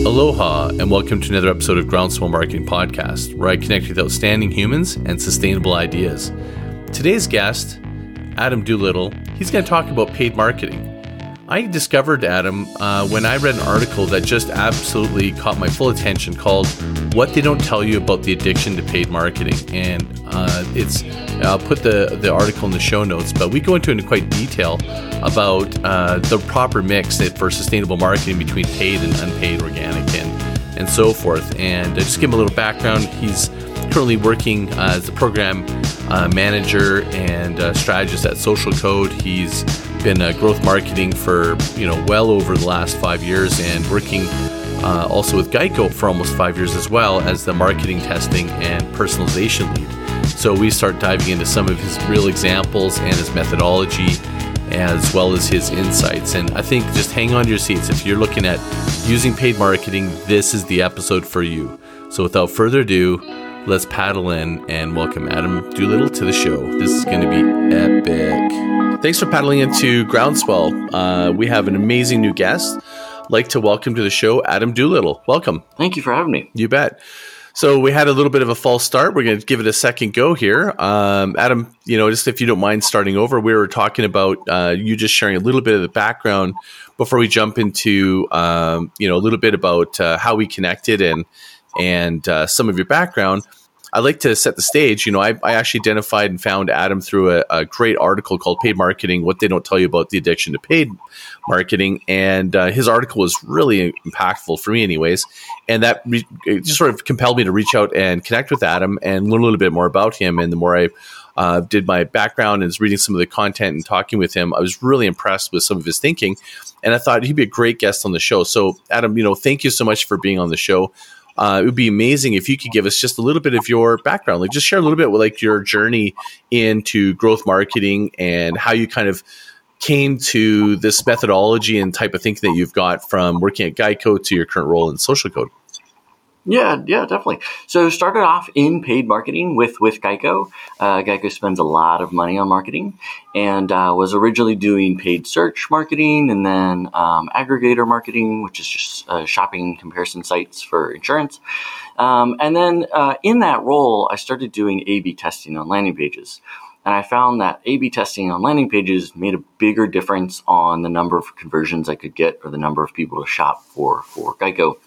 Aloha, and welcome to another episode of Groundswell Marketing Podcast, where I connect with outstanding humans and sustainable ideas. Today's guest, Adam Dolittle, he's going to talk about paid marketing. I discovered Adam when I read an article that just absolutely caught my full attention called What They Don't Tell You About the Addiction to Paid Marketing. And I'll put the article in the show notes, but we go into it in quite detail about the proper mix for sustainable marketing between paid and unpaid, organic, and so forth. And just give him a little background. He's currently working as a program manager and strategist at Social Code. He's been growth marketing for well over the last 5 years, and working also with Geico for almost 5 years as well as the marketing testing and personalization lead. So we start diving into some of his real examples and his methodology, as well as his insights. And I think just hang on to your seats. If you're looking at using paid marketing, this is the episode for you. So without further ado, let's paddle in and welcome Adam Dolittle to the show. This is going to be epic. Thanks for paddling into Groundswell. We have an amazing new guest. I'd like to welcome to the show Adam Dolittle. Welcome. Thank you for having me. You bet. So we had a little bit of a false start. We're going to give it a second go here. Adam, just if you don't mind starting over, we were talking about you just sharing a little bit of the background before we jump into a little bit about how we connected and some of your background. I'd like to set the stage. I actually identified and found Adam through a great article called Paid Marketing, What They Don't Tell You About the Addiction to Paid Marketing. And his article was really impactful for me anyways. And that it just sort of compelled me to reach out and connect with Adam and learn a little bit more about him. And the more I did my background and was reading some of the content and talking with him, I was really impressed with some of his thinking. And I thought he'd be a great guest on the show. So Adam, thank you so much for being on the show. It would be amazing if you could give us just a little bit of your background, just share a little bit with your journey into growth marketing and how you kind of came to this methodology and type of thinking that you've got from working at Geico to your current role in Social Code. Yeah, definitely. So started off in paid marketing with Geico. Geico spends a lot of money on marketing, and was originally doing paid search marketing and then aggregator marketing, which is just shopping comparison sites for insurance. And then in that role, I started doing A/B testing on landing pages. And I found that A/B testing on landing pages made a bigger difference on the number of conversions I could get or the number of people to shop for Geico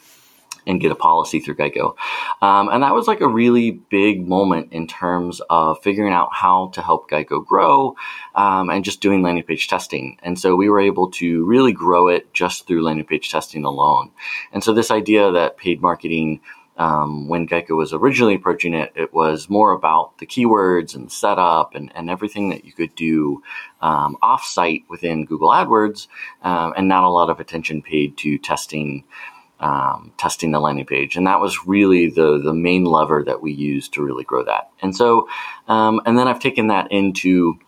and get a policy through Geico. And that was a really big moment in terms of figuring out how to help Geico grow and just doing landing page testing. And so we were able to really grow it just through landing page testing alone. And so this idea that paid marketing, when Geico was originally approaching it, it was more about the keywords and setup and everything that you could do off-site within Google AdWords, and not a lot of attention paid to testing the landing page. And that was really the main lever that we used to really grow that. And so, and then I've taken that into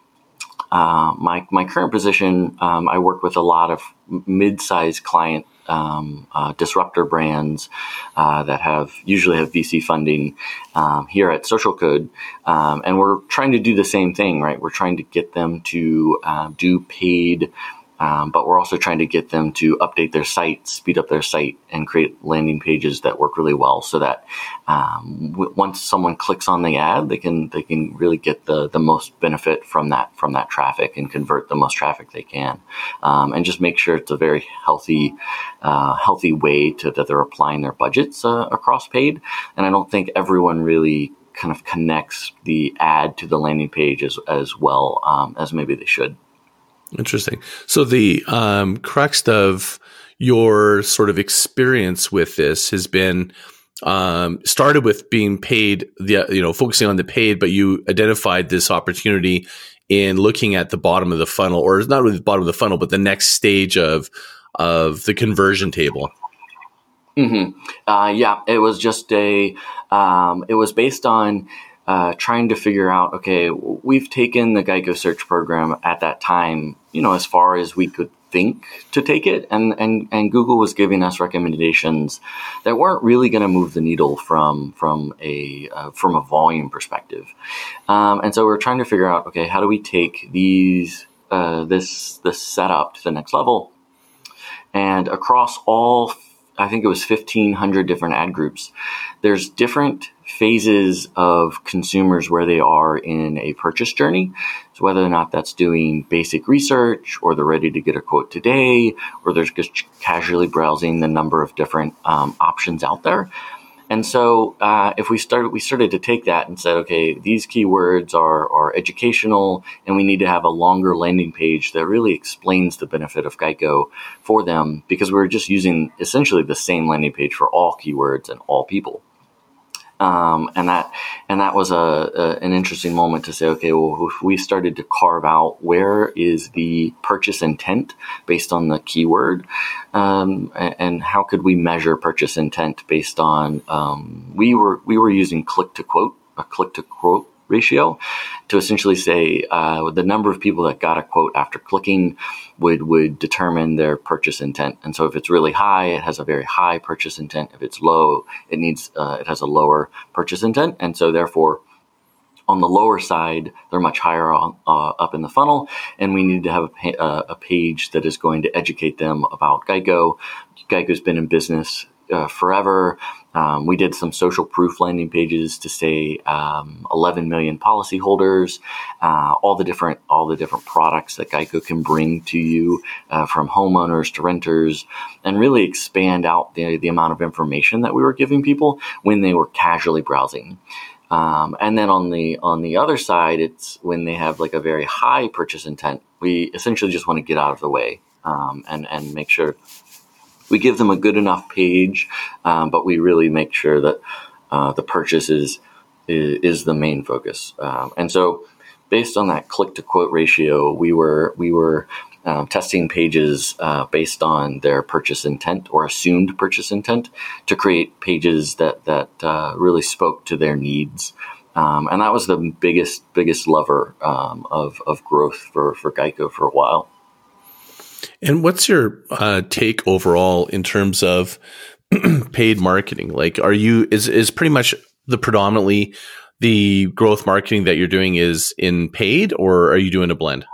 my current position. I work with a lot of mid-sized client disruptor brands that usually have VC funding here at Social Code. And we're trying to do the same thing, right? We're trying to get them to do paid, but we're also trying to get them to update their site, speed up their site, and create landing pages that work really well, so that once someone clicks on the ad, they can really get the most benefit from that traffic and convert the most traffic they can, and just make sure it's a very healthy way that they're applying their budgets across paid. And I don't think everyone really kind of connects the ad to the landing page as well as maybe they should. Interesting. So the crux of your sort of experience with this has been started with being paid, focusing on the paid, but you identified this opportunity in looking at the bottom of the funnel, or not really the bottom of the funnel, but the next stage of the conversion table. Mm-hmm. It was just it was based on trying to figure out, okay, we've taken the Geico search program at that time, as far as we could think to take it. And Google was giving us recommendations that weren't really going to move the needle from a volume perspective. And so we're trying to figure out, okay, how do we take this setup to the next level? And across all I think it was 1,500 different ad groups. There's different phases of consumers where they are in a purchase journey. So whether or not that's doing basic research, or they're ready to get a quote today, or they're just casually browsing the number of different options out there. And so if we started to take that and said, okay, these keywords are educational, and we need to have a longer landing page that really explains the benefit of Geico for them, because we're just using essentially the same landing page for all keywords and all people. And that was an interesting moment to say, okay, well, if we started to carve out where is the purchase intent based on the keyword, and how could we measure purchase intent based on, we were using click to quote ratio to essentially say the number of people that got a quote after clicking would determine their purchase intent. And so if it's really high, it has a very high purchase intent. If it's low, it has a lower purchase intent. And so therefore, on the lower side, they're much higher up in the funnel, and we need to have a page that is going to educate them about Geico. Geico's been in business forever. We did some social proof landing pages to say 11 million policyholders, all the different products that Geico can bring to you, from homeowners to renters, and really expand out the amount of information that we were giving people when they were casually browsing. And then on the other side, it's when they have like a very high purchase intent. We essentially just want to get out of the way and make sure we give them a good enough page, but we really make sure that the purchase is the main focus. And so, based on that click to quote ratio, we were testing pages based on their purchase intent or assumed purchase intent to create pages that really spoke to their needs. And that was the biggest lever of growth for Geico for a while. And what's your take overall in terms of paid marketing? Like, is pretty much predominantly the growth marketing that you're doing is in paid, or are you doing a blend?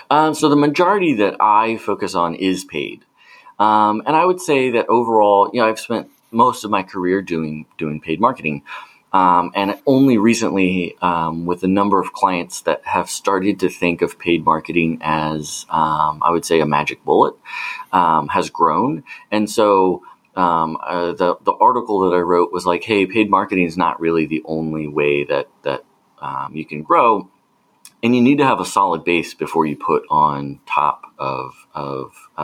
So the majority that I focus on is paid. And I would say that overall, I've spent most of my career doing paid marketing. And only recently, with a number of clients that have started to think of paid marketing as, I would say, a magic bullet, has grown. And so the article that I wrote was like, hey, paid marketing is not really the only way that you can grow. And you need to have a solid base before you put on top of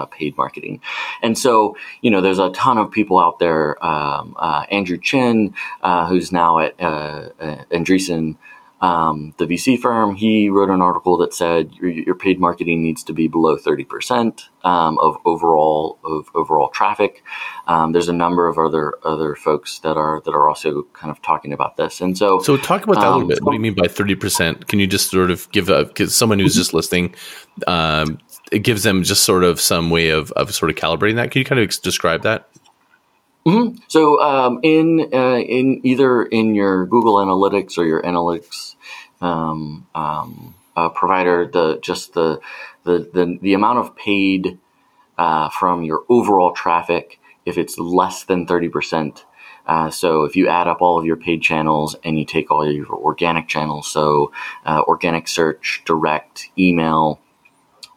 paid marketing. And so, there's a ton of people out there. Andrew Chin, who's now at Andreessen, the VC firm, he wrote an article that said your paid marketing needs to be below 30% of overall traffic. There's a number of other folks that are also kind of talking about this. And so talk about that a little bit. What do you mean by 30%? Can you just sort of give someone who's just listening, it gives them just sort of some way of sort of calibrating that? Can you kind of describe that? Mm-hmm. So, in either in your Google Analytics or your analytics provider, the amount of paid from your overall traffic, if it's less than 30%. So if you add up all of your paid channels and you take all your organic channels, so organic search, direct, email,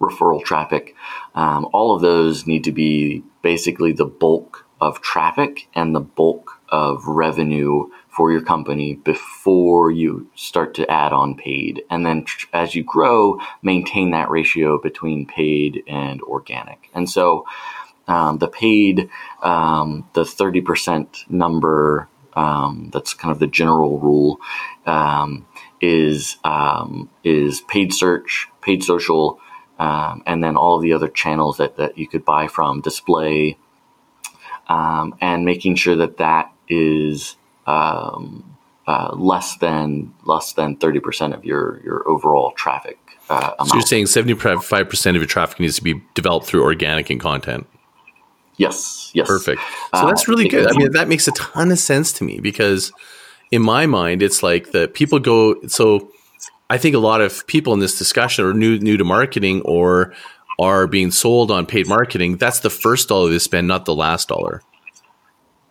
referral traffic, all of those need to be basically the bulk of traffic and the bulk of revenue for your company before you start to add on paid. And then as you grow, maintain that ratio between paid and organic. And so the paid, the 30% number, that's kind of the general rule, is paid search, paid social, and then all of the other channels that you could buy from, display, and making sure that is less than 30% of your overall traffic amount. So you're saying 75% of your traffic needs to be developed through organic and content? Yes. Perfect. So that's really good. I mean, that makes a ton of sense to me, because in my mind, it's like the people go. So I think a lot of people in this discussion are new to marketing or are being sold on paid marketing. That's the first dollar they spend, not the last dollar.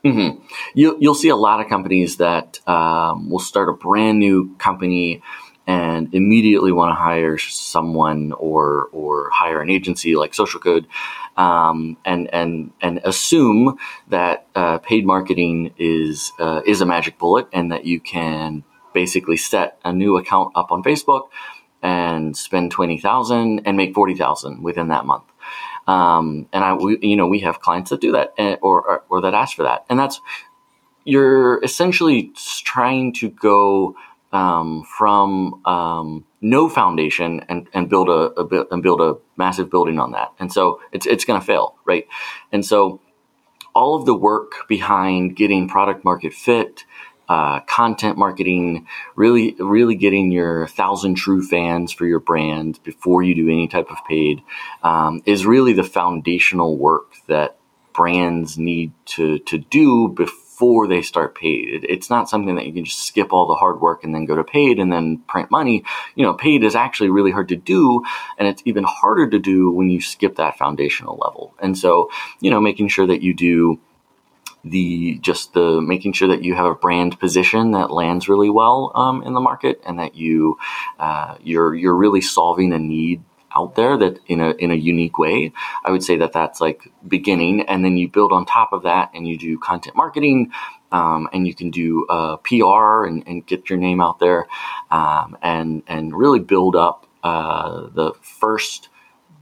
Mm-hmm. You'll see a lot of companies that will start a brand new company and immediately want to hire someone or hire an agency like Social Code, and assume that paid marketing is a magic bullet, and that you can basically set a new account up on Facebook and spend $20,000 and make $40,000 within that month. We have clients that do that, or that ask for that, and you're essentially trying to go from no foundation and build a massive building on that, and so it's going to fail, right? And so all of the work behind getting product market fit, content marketing, really getting your 1,000 true fans for your brand before you do any type of paid, is really the foundational work that brands need to do before they start paid. It's not something that you can just skip all the hard work and then go to paid and then print money. Paid is actually really hard to do, and it's even harder to do when you skip that foundational level. And so, making sure that you do making sure that you have a brand position that lands really well in the market, and that you're really solving a need out there that in a unique way. I would say that that's like beginning, and then you build on top of that, and you do content marketing, and you can do PR and get your name out there, and really build up the first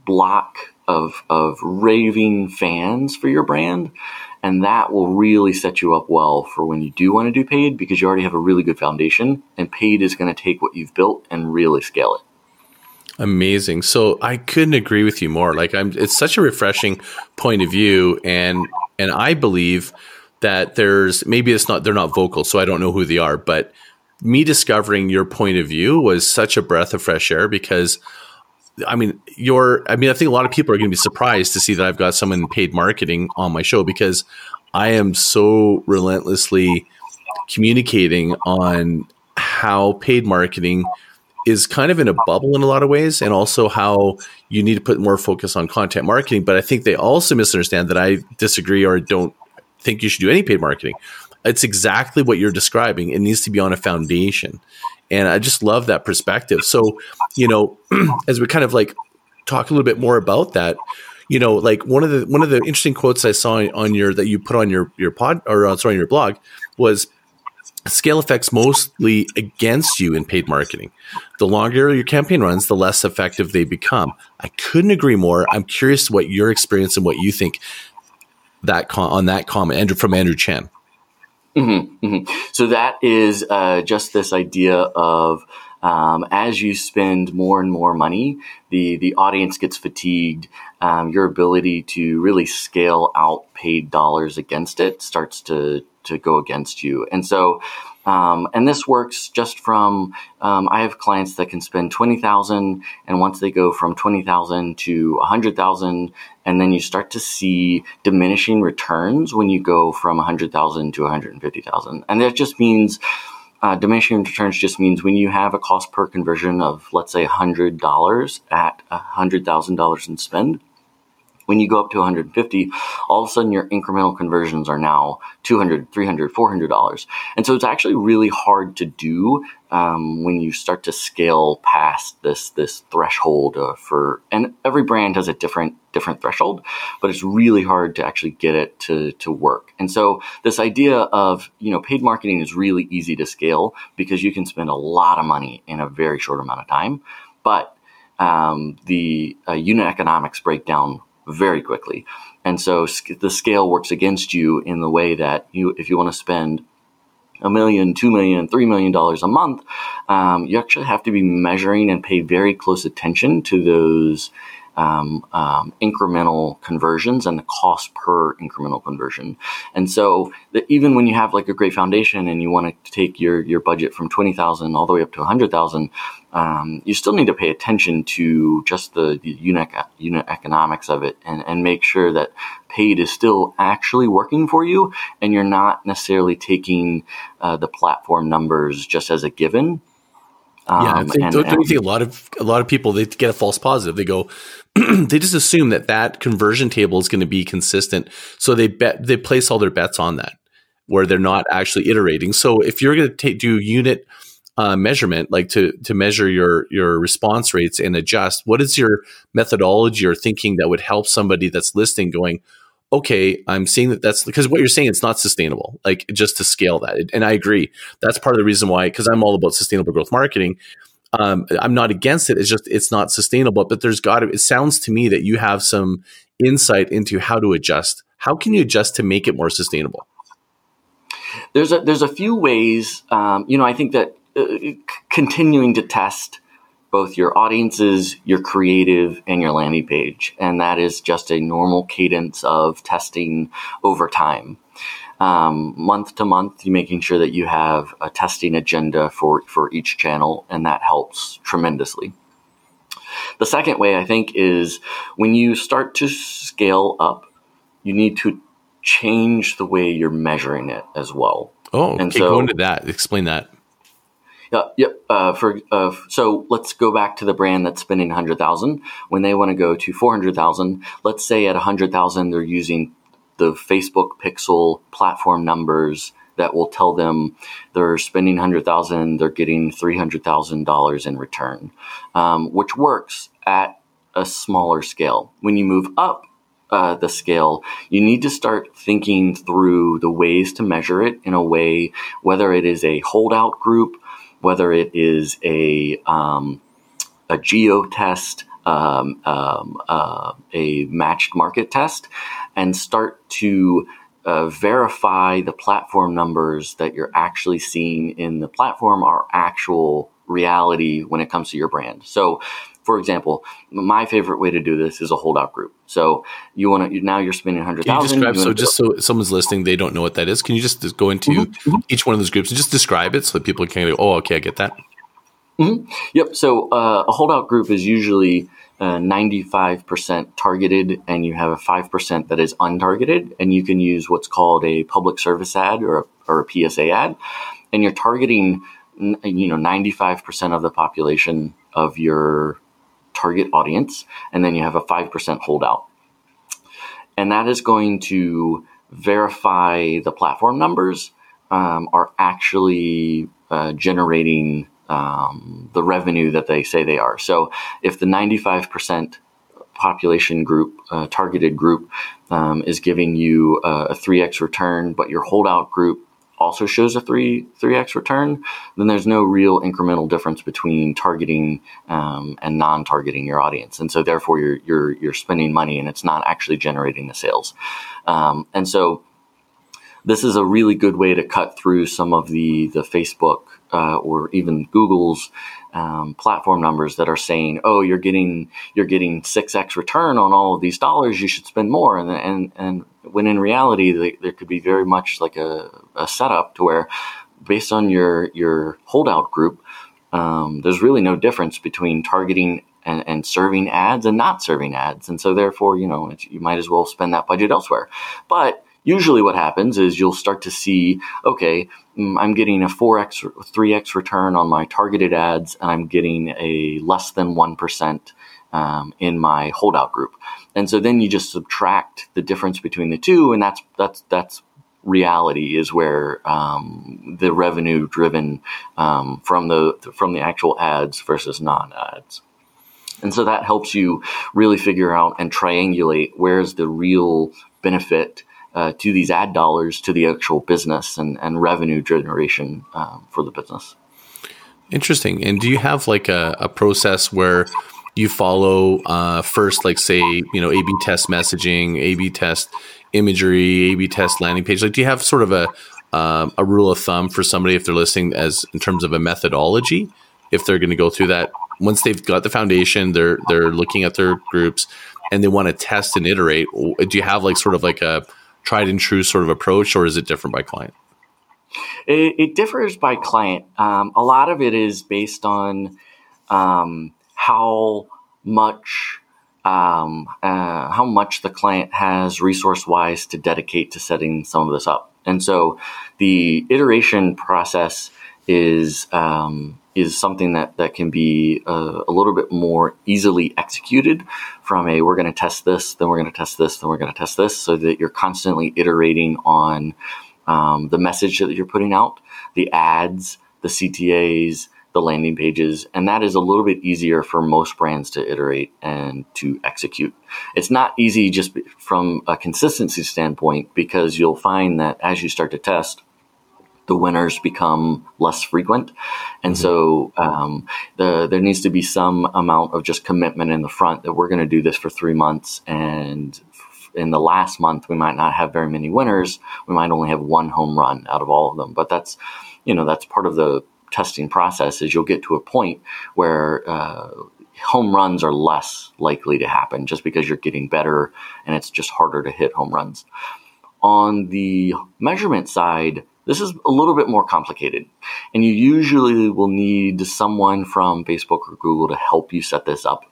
block of raving fans for your brand. And that will really set you up well for when you do want to do paid, because you already have a really good foundation, and paid is going to take what you've built and really scale it. Amazing. So I couldn't agree with you more. It's such a refreshing point of view. And I believe that they're not vocal, so I don't know who they are, but me discovering your point of view was such a breath of fresh air, because I think a lot of people are going to be surprised to see that I've got someone in paid marketing on my show, because I am so relentlessly communicating on how paid marketing is kind of in a bubble in a lot of ways, and also how you need to put more focus on content marketing. But I think they also misunderstand that I disagree or don't think you should do any paid marketing. It's exactly what you're describing. It needs to be on a foundation. And I just love that perspective. So, as we kind of talk a little bit more about that, one of the interesting quotes I saw that you put on your blog was, scale effects mostly against you in paid marketing. The longer your campaign runs, the less effective they become. I couldn't agree more. I'm curious what your experience and what you think on that comment from Andrew Chen. Mm-hmm, mm-hmm. So that is just this idea of as you spend more and more money, the audience gets fatigued. Your ability to really scale out paid dollars against it starts to go against you. And so, and this works just from, I have clients that can spend $20,000, and once they go from $20,000 to $100,000, and then you start to see diminishing returns when you go from $100,000 to $150,000. And that just means, diminishing returns just means when you have a cost per conversion of, let's say, $100 at $100,000 in spend, when you go up to 150, all of a sudden your incremental conversions are now $200, $300, $400. And so it's actually really hard to do when you start to scale past this threshold and every brand has a different threshold, but it's really hard to actually get it to work. And so this idea of, paid marketing is really easy to scale because you can spend a lot of money in a very short amount of time, but the unit economics break down very quickly. And so the scale works against you in the way that if you want to spend $1 million, $2 million, $3 million a month, you actually have to be measuring and pay very close attention to those incremental conversions and the cost per incremental conversion. And so even when you have a great foundation and you want to take your budget from $20,000 all the way up to $100,000, you still need to pay attention to just the unit economics of it and make sure that paid is still actually working for you, and you're not necessarily taking the platform numbers just as a given. Yeah, I think, don't you think a lot of people, they get a false positive? They go, they just assume that conversion table is going to be consistent, so they place all their bets on that. where they're not actually iterating. So if you're going to do unit measurement, like to measure your response rates and adjust, what is your methodology or thinking that would help somebody that's listening going, okay, I'm seeing that's because what you're saying, it's not sustainable, like just to scale that. And I agree. That's part of the reason why, because I'm all about sustainable growth marketing. I'm not against it. It's just, it's not sustainable, but it sounds to me that you have some insight into how to adjust. How can you adjust to make it more sustainable? There's a few ways. I think that continuing to test both your audiences, your creative, and your landing page. And that is just a normal cadence of testing over time. Month to month, you're making sure that you have a testing agenda for each channel, and that helps tremendously. The second way, I think, is when you start to scale up, you need to change the way you're measuring it as well. Oh, okay, go into that. Explain that. So let's go back to the brand that's spending $100,000. When they want to go to $400,000, let's say at $100,000 they're using the Facebook Pixel platform numbers that will tell them they're spending $100,000, they're getting $300,000 in return, which works at a smaller scale. When you move up the scale, you need to start thinking through the ways to measure it in a way, whether it is a holdout group, whether it is a geo test, a matched market test, and start to verify the platform numbers that you're actually seeing in the platform are actual reality when it comes to your brand. So, for example, my favorite way to do this is a holdout group. So now you're spending $100,000. So just so someone's listening, they don't know what that is. Can you just go into each one of those groups and just describe it so that people can go, oh, okay, I get that. Mm-hmm. Yep. So a holdout group is usually 95% targeted, and you have a 5% that is untargeted, and you can use what's called a public service ad or a PSA ad, and you're targeting 95% of the population of your target audience, and then you have a 5% holdout. And that is going to verify the platform numbers are actually generating the revenue that they say they are. So if the 95% population group, targeted group, is giving you a 3x return, but your holdout group also shows a 3x return, then there's no real incremental difference between targeting and non-targeting your audience, and so therefore you're spending money and it's not actually generating the sales. And so this is a really good way to cut through some of the Facebook or even Google's platform numbers that are saying, oh, you're getting 6x return on all of these dollars, you should spend more. And when in reality, there could be very much like a setup to where based on your holdout group, there's really no difference between targeting and serving ads and not serving ads. And so therefore, you might as well spend that budget elsewhere. But usually what happens is you'll start to see, okay, I'm getting a 4x, 3x return on my targeted ads, and I'm getting a less than 1% in my holdout group. And so then you just subtract the difference between the two, and that's reality is where the revenue driven from the actual ads versus non-ads. And so that helps you really figure out and triangulate where's the real benefit to these ad dollars to the actual business and revenue generation for the business. Interesting. And do you have like a process where you follow first, like say, A/B test messaging, A/B test imagery, A/B test landing page? Like, do you have sort of a rule of thumb for somebody if they're listening as in terms of a methodology, if they're going to go through that once they've got the foundation, they're looking at their groups and they want to test and iterate? Do you have like sort of like a tried and true sort of approach, or is it different by client? It differs by client. A lot of it is based on how much the client has resource-wise to dedicate to setting some of this up. And so the iteration process is something that can be a little bit more easily executed from we're going to test this, then we're going to test this, then we're going to test this, so that you're constantly iterating on the message that you're putting out, the ads, the CTAs, the landing pages, and that is a little bit easier for most brands to iterate and to execute. It's not easy just from a consistency standpoint, because you'll find that as you start to test, the winners become less frequent. And so there needs to be some amount of just commitment in the front that we're going to do this for 3 months. And in the last month, we might not have very many winners. We might only have one home run out of all of them. But that's part of the testing process, is you'll get to a point where home runs are less likely to happen just because you're getting better and it's just harder to hit home runs. On the measurement side, this is a little bit more complicated, and you usually will need someone from Facebook or Google to help you set this up.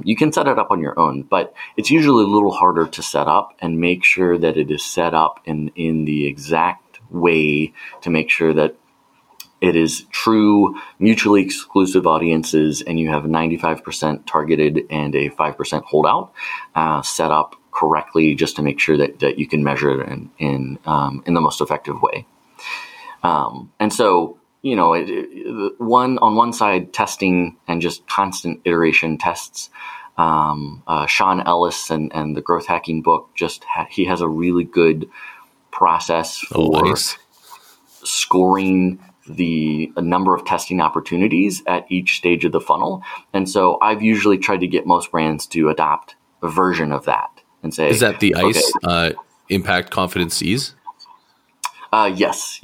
You can set it up on your own, but it's usually a little harder to set up and make sure that it is set up in the exact way to make sure that it is true mutually exclusive audiences, and you have 95% targeted and a 5% holdout set up correctly, just to make sure that you can measure it in the most effective way. And so, on one side, testing and just constant iteration tests. Sean Ellis and the growth hacking book, he has a really good process for scoring the number of testing opportunities at each stage of the funnel. And so I've usually tried to get most brands to adopt a version of that and say, is that the ICE impact, confidence, ease? Yes.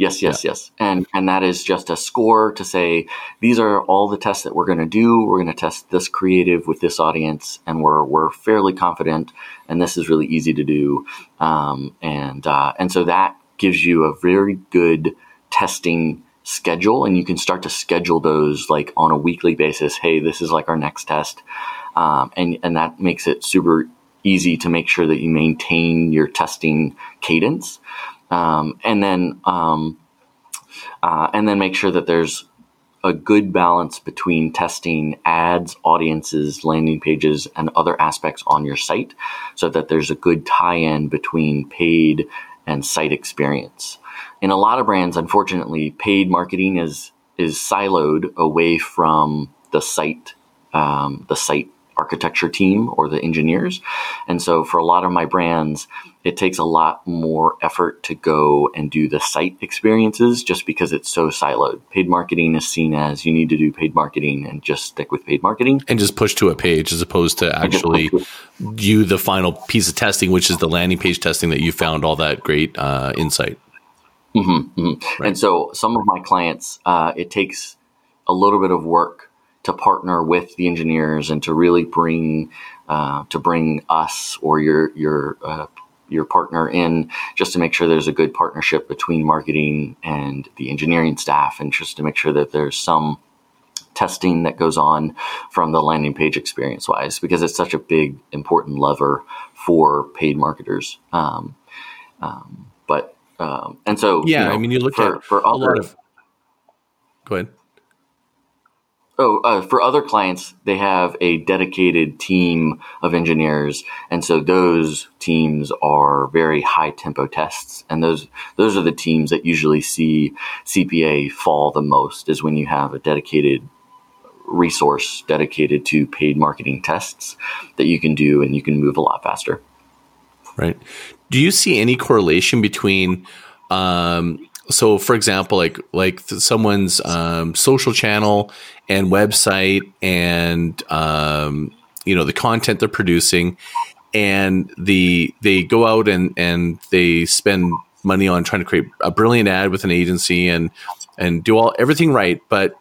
And that is just a score to say, these are all the tests that we're going to do. We're going to test this creative with this audience, and we're fairly confident, and this is really easy to do. And so that gives you a very good testing schedule, and you can start to schedule those like on a weekly basis. Hey, this is like our next test. And that makes it super easy to make sure that you maintain your testing cadence. And then make sure that there's a good balance between testing ads, audiences, landing pages, and other aspects on your site, so that there's a good tie-in between paid and site experience. In a lot of brands, unfortunately, paid marketing is siloed away from the site architecture team or the engineers. And so for a lot of my brands, it takes a lot more effort to go and do the site experiences, just because it's so siloed. Paid marketing is seen as, you need to do paid marketing and just stick with paid marketing. And just push to a page, as opposed to actually do the final piece of testing, which is the landing page testing that you found all that great insight. Right. And so some of my clients, it takes a little bit of work to partner with the engineers and to really bring us or your partner in, just to make sure there's a good partnership between marketing and the engineering staff, and just to make sure that there's some testing that goes on from the landing page experience wise, because it's such a big, important lever for paid marketers. And so, you look at for a lot of, go ahead. For other clients, they have a dedicated team of engineers, and so those teams are very high tempo tests, and those are the teams that usually see CPA fall the most, is when you have a dedicated resource dedicated to paid marketing tests that you can do, and you can move a lot faster. Right. Do you see any correlation between so, for example, like someone's social channel and website, and the content they're producing, and they go out and they spend money on trying to create a brilliant ad with an agency and do everything right, but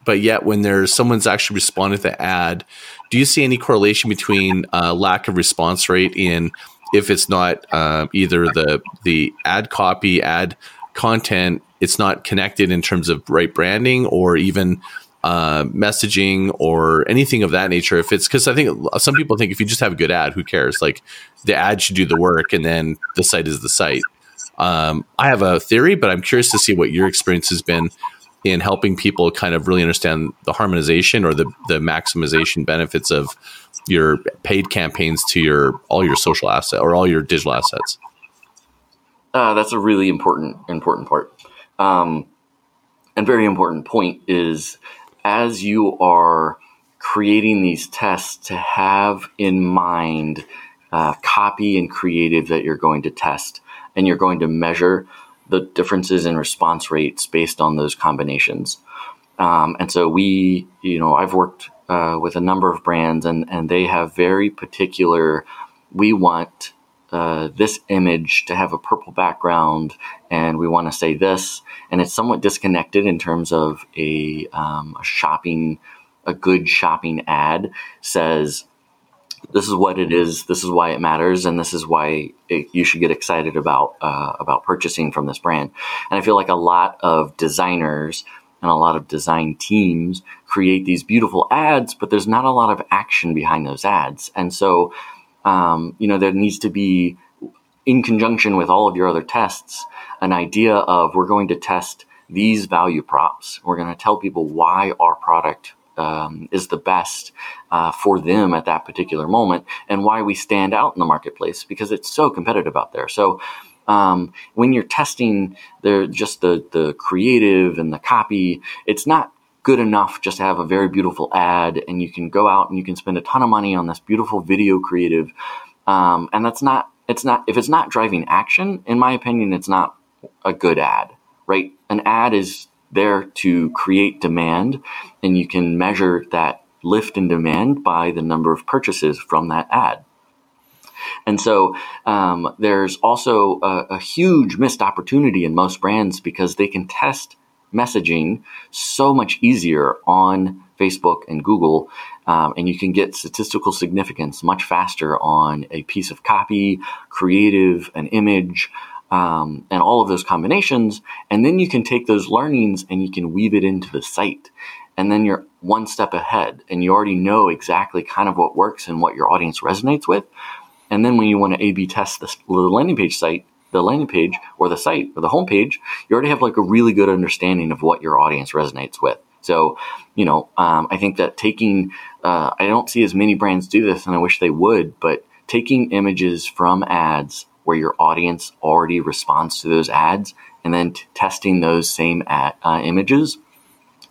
yet when there's someone's actually responding to the ad, do you see any correlation between lack of response rate in, if it's not either the ad copy, ad content, it's not connected in terms of right branding or even messaging or anything of that nature? If it's, because I think some people think if you just have a good ad, who cares? Like, the ad should do the work, and then the site is the site. I have a theory, but I'm curious to see what your experience has been in helping people kind of really understand the harmonization or the maximization benefits of your paid campaigns to all your social asset or all your digital assets. That's a really important part. And very important point is, as you are creating these tests, to have in mind copy and creative that you're going to test, and you're going to measure the differences in response rates based on those combinations. And so I've worked with a number of brands, and they have very particular, we want this image to have a purple background, and we want to say this, and it's somewhat disconnected in terms of a good shopping ad says, this is what it is, this is why it matters, and this is why you should get excited about purchasing from this brand. And I feel like a lot of designers and a lot of design teams create these beautiful ads, but there's not a lot of action behind those ads. And so there needs to be, in conjunction with all of your other tests, an idea of, we're going to test these value props. We're going to tell people why our product is the best for them at that particular moment, and why we stand out in the marketplace, because it's so competitive out there. So when you're testing the creative and the copy, it's not good enough just to have a very beautiful ad, and you can go out and you can spend a ton of money on this beautiful video creative. And if it's not driving action, in my opinion, it's not a good ad, right? An ad is there to create demand, and you can measure that lift in demand by the number of purchases from that ad. And so there's also a huge missed opportunity in most brands, because they can test messaging so much easier on Facebook and Google, and you can get statistical significance much faster on a piece of copy, creative, an image, and all of those combinations. And then you can take those learnings and you can weave it into the site. And then you're one step ahead, and you already know exactly kind of what works and what your audience resonates with. And then when you want to A/B test the landing page or the site or the homepage, you already have like a really good understanding of what your audience resonates with. So, I think that I don't see as many brands do this, and I wish they would, but taking images from ads where your audience already responds to those ads, and then testing those same images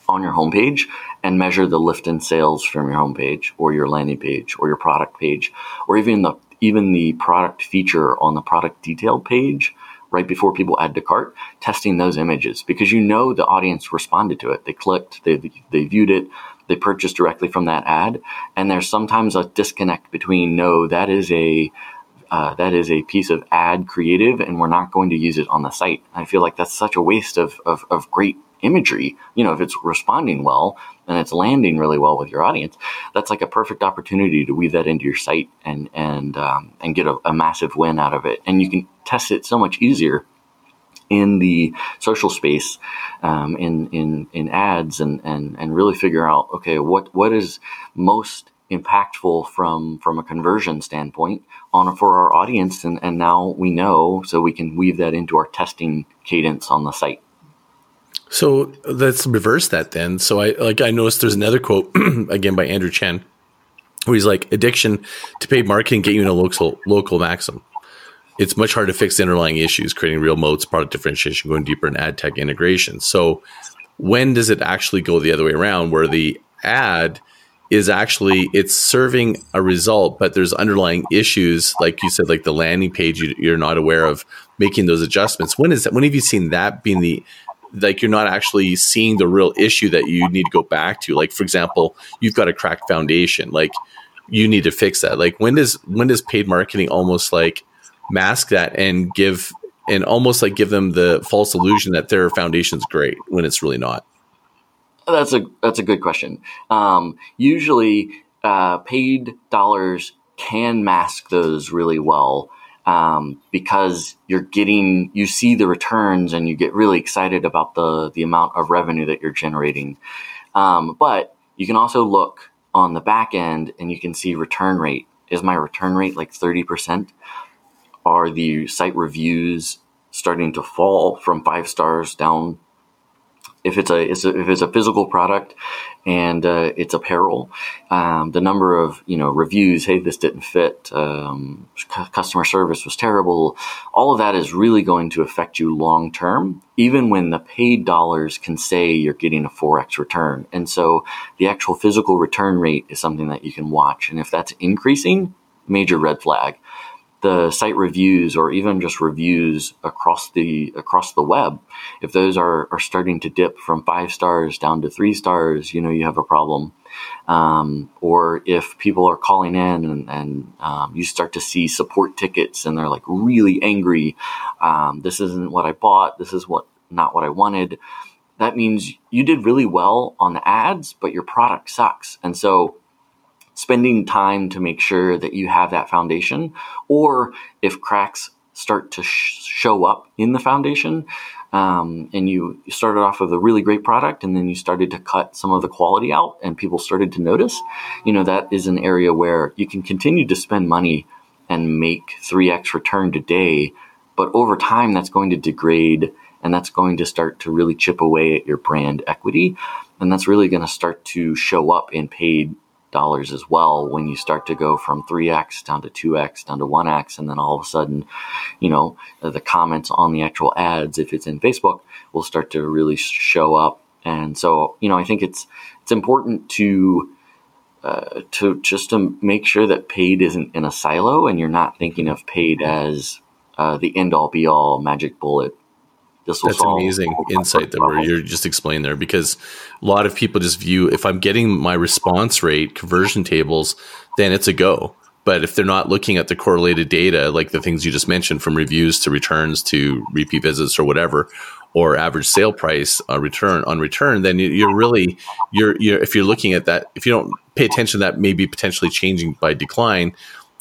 on your homepage, and measure the lift in sales from your homepage or your landing page or your product page, or even the product feature on the product detailed page right before people add to cart, testing those images, because the audience responded to it. They clicked, they viewed it, they purchased directly from that ad. And there's sometimes a disconnect between, no, that is a piece of ad creative, and we're not going to use it on the site. I feel like that's such a waste of great imagery. If it's responding well and it's landing really well with your audience, that's like a perfect opportunity to weave that into your site and get a massive win out of it. And you can test it so much easier in the social space, in ads, and really figure out, okay, what is most impactful from a conversion standpoint for our audience, and now we know, so we can weave that into our testing cadence on the site. So let's reverse that then. So I noticed there's another quote again by Andrew Chen, where he's like, addiction to paid marketing get you in a local maximum. It's much harder to fix the underlying issues, creating real moats, product differentiation, going deeper in ad tech integration. So when does it actually go the other way around, where the ad is actually, it's serving a result, but there's underlying issues, like you said, like the landing page, you're not aware of making those adjustments. When have you seen that being you're not actually seeing the real issue that you need to go back to? Like, for example, you've got a cracked foundation, like you need to fix that. Like when does paid marketing almost like mask that and give them the false illusion that their foundation's great when it's really not? That's a good question. Usually, paid dollars can mask those really well, because you see the returns and you get really excited about the amount of revenue that you're generating. But you can also look on the back end and you can see return rate. Is my return rate like 30%? Are the site reviews starting to fall from 5 stars down? if it's a physical product and it's apparel, the number of reviews, hey, this didn't fit, customer service was terrible, all of that is really going to affect you long term, even when the paid dollars can say you're getting a 4x return. And so the actual physical return rate is something that you can watch, and if that's increasing, major red flag. The site reviews, or even just reviews across the web, if those are starting to dip from 5 stars down to 3 stars, you have a problem. Or if people are calling in and you start to see support tickets and they're like really angry, this isn't what I bought, this is not what I wanted, that means you did really well on the ads, but your product sucks. And so spending time to make sure that you have that foundation, or if cracks start to show up in the foundation, and you started off with a really great product and then you started to cut some of the quality out and people started to notice, that is an area where you can continue to spend money and make 3x return today, but over time that's going to degrade and that's going to start to really chip away at your brand equity. And that's really going to start to show up in paid dollars as well when you start to go from 3x down to 2x down to 1x, and then all of a sudden the comments on the actual ads, if it's in Facebook, will start to really show up. And so I think it's important to make sure that paid isn't in a silo and you're not thinking of paid as the end all be all magic bullet. That's amazing insight that you're just explaining there, because a lot of people just view, if I'm getting my response rate conversion tables, then it's a go. But if they're not looking at the correlated data, like the things you just mentioned, from reviews to returns to repeat visits or whatever, or average sale price return, then if you're looking at that, if you don't pay attention to that, maybe potentially changing by decline,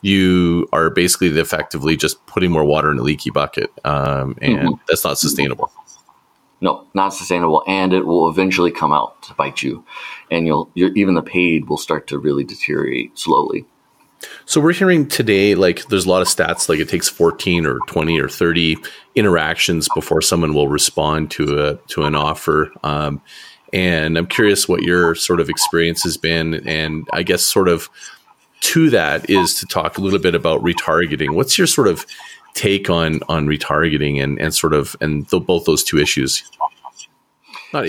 you are basically effectively just putting more water in a leaky bucket, and that's not sustainable. No, not sustainable, and it will eventually come out to bite you, and even the paid will start to really deteriorate slowly. So we're hearing today, like, there's a lot of stats, like it takes 14 or 20 or 30 interactions before someone will respond to an offer. And I'm curious what your sort of experience has been, and I guess sort of to that is to talk a little bit about retargeting. What's your sort of take on retargeting and both those two issues? I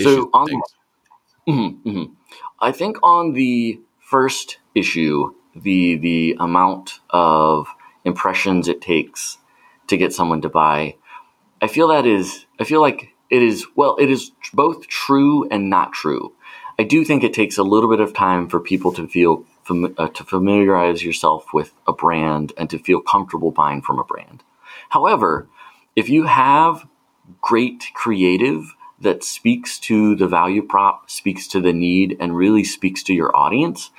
think on the first issue, the amount of impressions it takes to get someone to buy, I feel like it is both true and not true. I do think it takes a little bit of time for people to familiarize yourself with a brand and to feel comfortable buying from a brand. However, if you have great creative that speaks to the value prop, speaks to the need, and really speaks to your audience,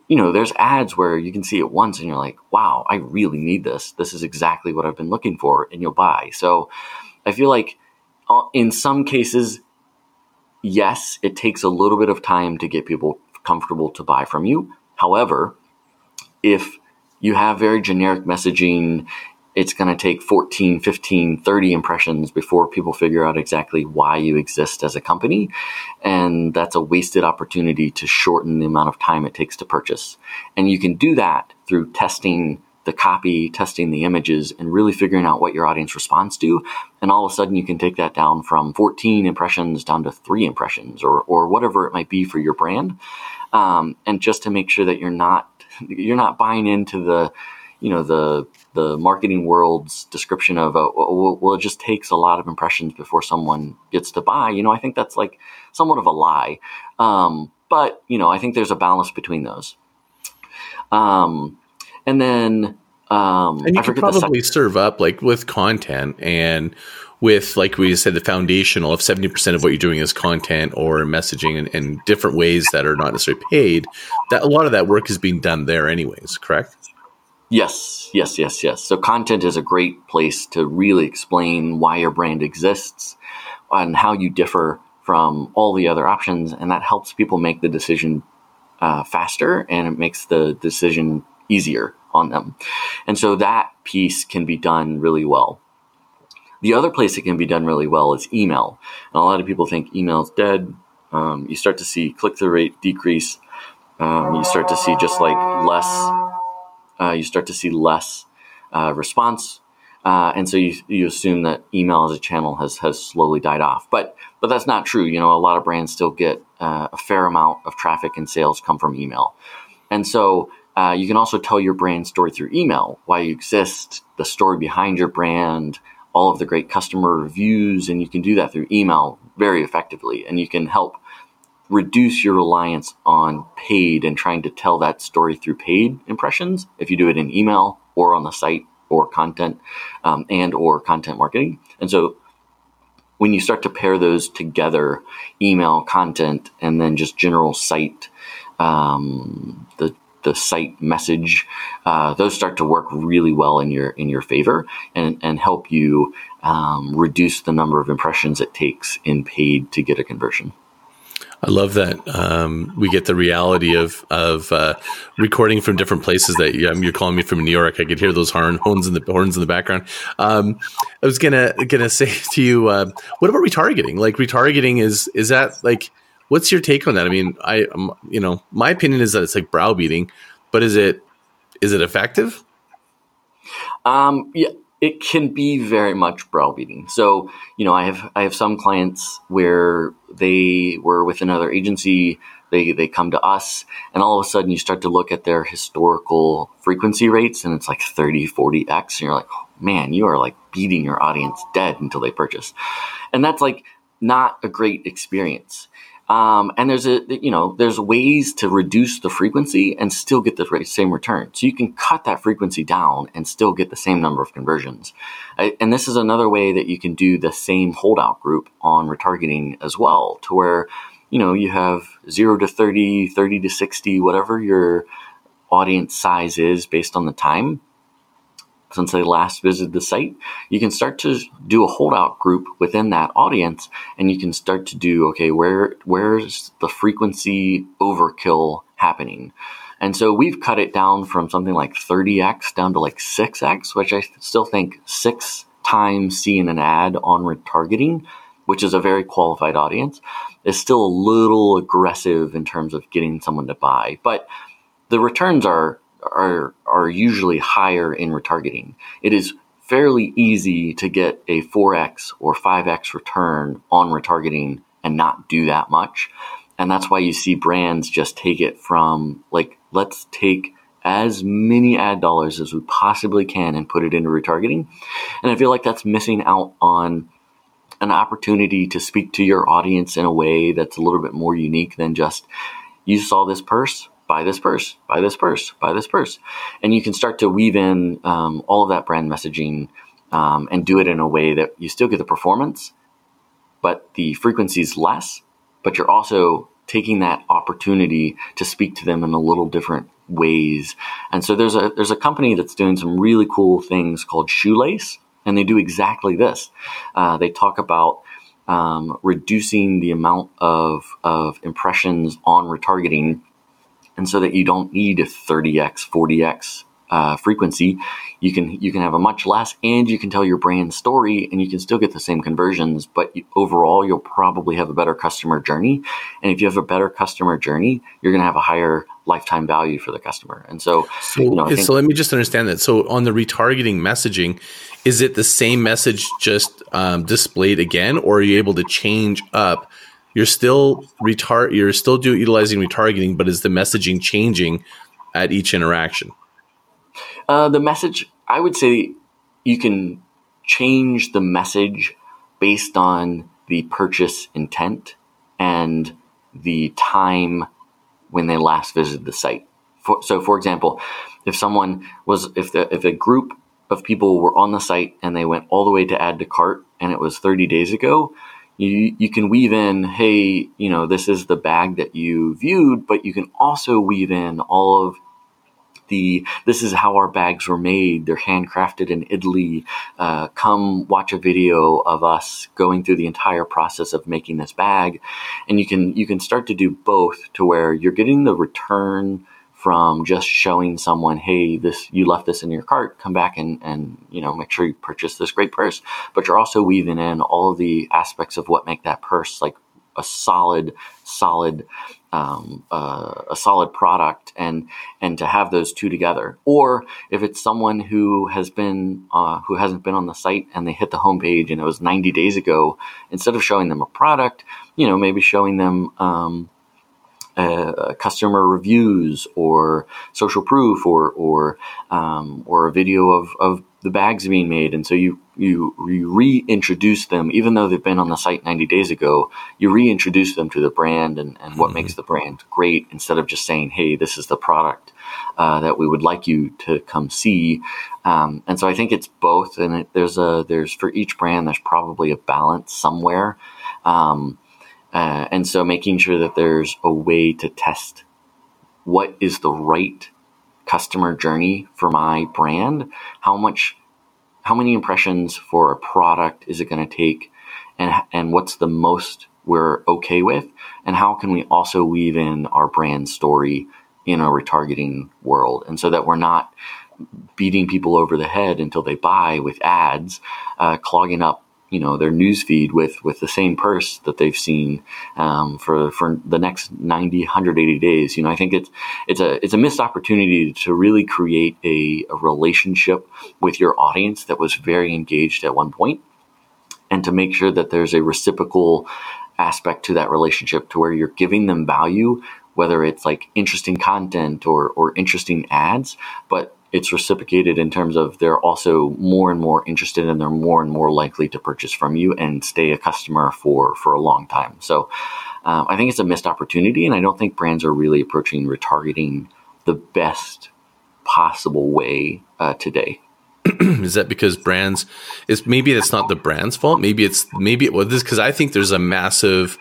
there's ads where you can see it once and you're like, wow, I really need this. This is exactly what I've been looking for, and you'll buy. So I feel like in some cases, yes, it takes a little bit of time to get people comfortable to buy from you. However, if you have very generic messaging, it's going to take 14, 15, 30 impressions before people figure out exactly why you exist as a company. And that's a wasted opportunity to shorten the amount of time it takes to purchase. And you can do that through testing the copy, testing the images, and really figuring out what your audience responds to. And all of a sudden you can take that down from 14 impressions down to 3 impressions or whatever it might be for your brand. And just to make sure that you're not buying into the marketing world's description of, it just takes a lot of impressions before someone gets to buy. I think that's like somewhat of a lie. But I think there's a balance between those. And then, and you can probably serve up, like, with content and with, like we said, the foundational, if 70% of what you're doing is content or messaging and different ways that are not necessarily paid, that a lot of that work is being done there anyways, correct? Yes. So content is a great place to really explain why your brand exists and how you differ from all the other options. And that helps people make the decision faster, and it makes the decision easier on them. And so that piece can be done really well. The other place it can be done really well is email. And a lot of people think email's dead. You start to see click-through rate decrease. You start to see just like less response. And so you assume that email as a channel has slowly died off. But that's not true. A lot of brands still get a fair amount of traffic and sales come from email. And so you can also tell your brand story through email, why you exist, the story behind your brand, all of the great customer reviews, and you can do that through email very effectively. And you can help reduce your reliance on paid and trying to tell that story through paid impressions if you do it in email or on the site or content and or content marketing. And so when you start to pair those together, email, content, and then just general site, the site message, those start to work really well in your favor and help you reduce the number of impressions it takes in paid to get a conversion. I love that. We get the reality of recording from different places. That you're calling me from New York. I could hear those horns in the background. I was gonna say to you, what about retargeting? Like retargeting is that like, what's your take on that? I mean, my opinion is that it's like browbeating, but is it effective? Yeah. It can be very much browbeating. So, I have some clients where they were with another agency, they come to us, and all of a sudden you start to look at their historical frequency rates, and it's like 30, 40x, and you're like, oh, man, you are like beating your audience dead until they purchase. And that's like not a great experience. And there's ways to reduce the frequency and still get the same return. So you can cut that frequency down and still get the same number of conversions. And this is another way that you can do the same holdout group on retargeting as well, to where, you have 0 to 30, 30 to 60, whatever your audience size is based on the time since they last visited the site. You can start to do a holdout group within that audience, and you can start to do, okay, where's the frequency overkill happening? And so we've cut it down from something like 30x down to like 6x, which I still think 6 times seeing an ad on retargeting, which is a very qualified audience, is still a little aggressive in terms of getting someone to buy. But the returns are usually higher in retargeting. It is fairly easy to get a 4x or 5x return on retargeting and not do that much. And that's why you see brands just take it from like, let's take as many ad dollars as we possibly can and put it into retargeting. And I feel like that's missing out on an opportunity to speak to your audience in a way that's a little bit more unique than just, you saw this purse, buy this purse, buy this purse, buy this purse. And you can start to weave in all of that brand messaging and do it in a way that you still get the performance, but the frequency is less, but you're also taking that opportunity to speak to them in a little different ways. And so there's a company that's doing some really cool things called Shoelace, and they do exactly this. They talk about reducing the amount of impressions on retargeting. And so that you don't need a 30x, 40x frequency, you can have a much less, and you can tell your brand story, and you can still get the same conversions. But overall, you'll probably have a better customer journey. And if you have a better customer journey, you're going to have a higher lifetime value for the customer. And so let me just understand that. So on the retargeting messaging, is it the same message just displayed again, or are you able to change up? You're still utilizing retargeting, but is the messaging changing at each interaction? The message, I would say you can change the message based on the purchase intent and the time when they last visited the site. So for example, if a group of people were on the site and they went all the way to add to cart and it was 30 days ago, you can weave in, hey, this is the bag that you viewed, but you can also weave in all of this is how our bags were made. They're handcrafted in Italy. Come watch a video of us going through the entire process of making this bag. And you can start to do both, to where you're getting the return from just showing someone, hey, you left this in your cart, come back and make sure you purchase this great purse. But you're also weaving in all of the aspects of what make that purse like a solid product, and to have those two together. Or if it's someone who hasn't been on the site and they hit the homepage and it was 90 days ago, instead of showing them a product, maybe showing them customer reviews or social proof or a video of the bags being made. And so you reintroduce them, even though they've been on the site 90 days ago, you reintroduce them to the brand and what makes the brand great, instead of just saying, hey, this is the product that we would like you to come see. And so I think it's both. And there's for each brand, there's probably a balance somewhere. And so making sure that there's a way to test what is the right customer journey for my brand, how many impressions for a product is it going to take, and what's the most we're okay with, and how can we also weave in our brand story in a retargeting world, and so that we're not beating people over the head until they buy with ads, clogging up their news feed with the same purse that they've seen for the next 90, 180 days. I think it's a missed opportunity to really create a relationship with your audience that was very engaged at one point, and to make sure that there's a reciprocal aspect to that relationship, to where you're giving them value, whether it's like interesting content or interesting ads, but it's reciprocated in terms of they're also more and more interested, and they're more and more likely to purchase from you and stay a customer for a long time. So I think it's a missed opportunity, and I don't think brands are really approaching retargeting the best possible way today. Is that because maybe it's not the brand's fault? Maybe it was this, because I think there's a massive,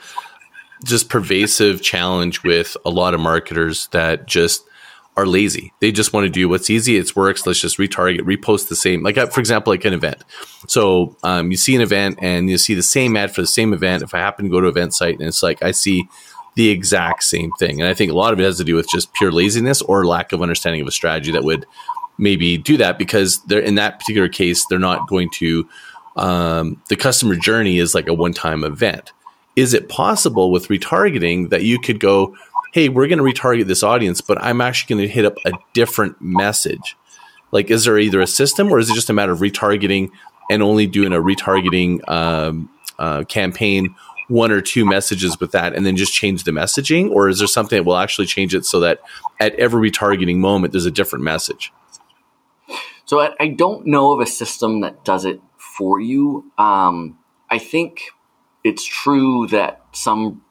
just pervasive challenge with a lot of marketers that just are lazy. They just want to do what's easy. It works. Let's just retarget, repost the same. Like, for example, like an event. So you see an event and you see the same ad for the same event. If I happen to go to an event site and it's like, I see the exact same thing. And I think a lot of it has to do with just pure laziness or lack of understanding of a strategy that would maybe do that, because they're, in that particular case, they're not going to, the customer journey is like a one-time event. Is it possible with retargeting that you could go, hey, we're going to retarget this audience, but I'm actually going to hit up a different message? Like, is there either a system, or is it just a matter of retargeting and only doing a retargeting campaign, one or two messages with that, and then just change the messaging? Or is there something that will actually change it so that at every retargeting moment, there's a different message? So I don't know of a system that does it for you. I think it's true that some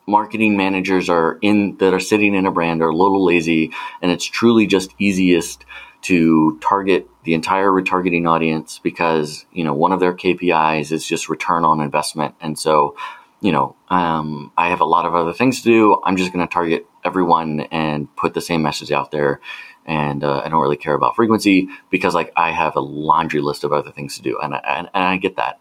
marketing managers that are sitting in a brand are a little lazy, and it's truly just easiest to target the entire retargeting audience because, one of their KPIs is just return on investment. And so, I have a lot of other things to do. I'm just going to target everyone and put the same message out there. And I don't really care about frequency because I have a laundry list of other things to do. And I get that.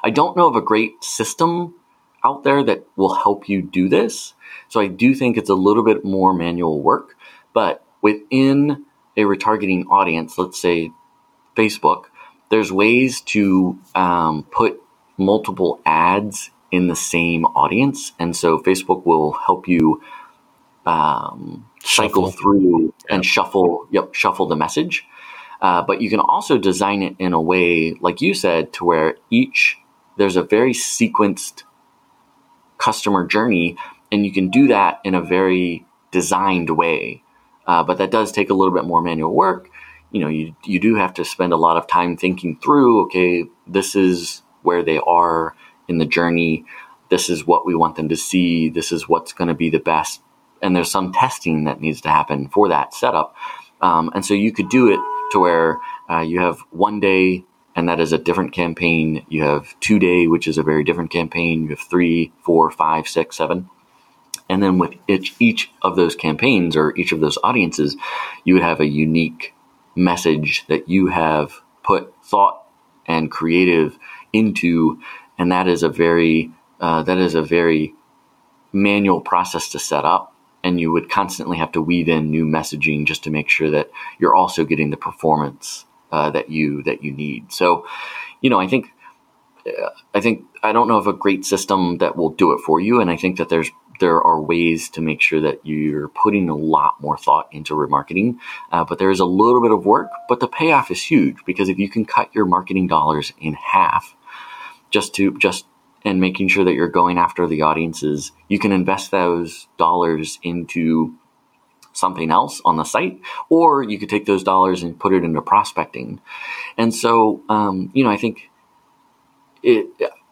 I don't know of a great system out there that will help you do this. So I do think it's a little bit more manual work, but within a retargeting audience, let's say Facebook, there's ways to put multiple ads in the same audience. And so Facebook will help you cycle through and shuffle the message. But you can also design it in a way, like you said, to where there's a very sequenced customer journey, and you can do that in a very designed way. But that does take a little bit more manual work. You do have to spend a lot of time thinking through, okay, this is where they are in the journey. This is what we want them to see. This is what's going to be the best. And there's some testing that needs to happen for that setup. And so you could do it to where you have 1 day, and that is a different campaign. You have 2 day, which is a very different campaign. You have 3, 4, 5, 6, 7. And then with each of those campaigns or each of those audiences, you would have a unique message that you have put thought and creative into. And that is a very manual process to set up. and you would constantly have to weave in new messaging just to make sure that you're also getting the performance that you need. So, I think I don't know of a great system that will do it for you, and I think that there are ways to make sure that you're putting a lot more thought into remarketing. But there is a little bit of work, but the payoff is huge, because if you can cut your marketing dollars in half, and making sure that you're going after the audiences, you can invest those dollars into something else on the site, or you could take those dollars and put it into prospecting. And so, I think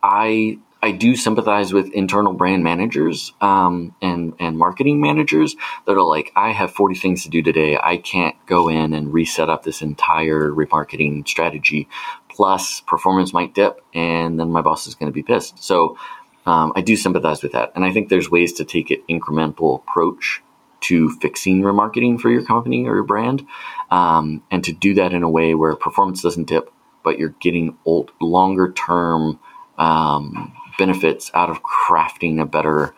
I do sympathize with internal brand managers and marketing managers that are like, I have 40 things to do today. I can't go in and reset up this entire remarketing strategy. Plus, performance might dip, and then my boss is going to be pissed. So I do sympathize with that. And I think there's ways to take an incremental approach to fixing remarketing for your company or your brand, and to do that in a way where performance doesn't dip, but you're getting longer term benefits out of crafting a better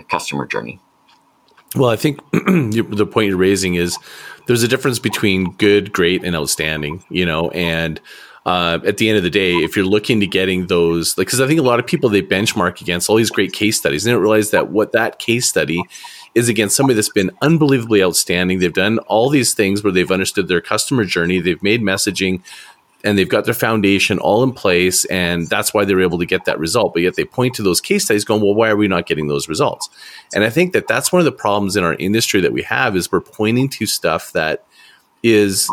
customer journey. Well, I think the point you're raising is there's a difference between good, great, and outstanding, and at the end of the day, if you're looking to getting those, because I think a lot of people, they benchmark against all these great case studies. They don't realize that what that case study is against somebody that's been unbelievably outstanding. They've done all these things where they've understood their customer journey. They've made messaging, and they've got their foundation all in place, and that's why they're able to get that result. But yet they point to those case studies going, well, why are we not getting those results? And I think that that's one of the problems in our industry that we have, is we're pointing to stuff that is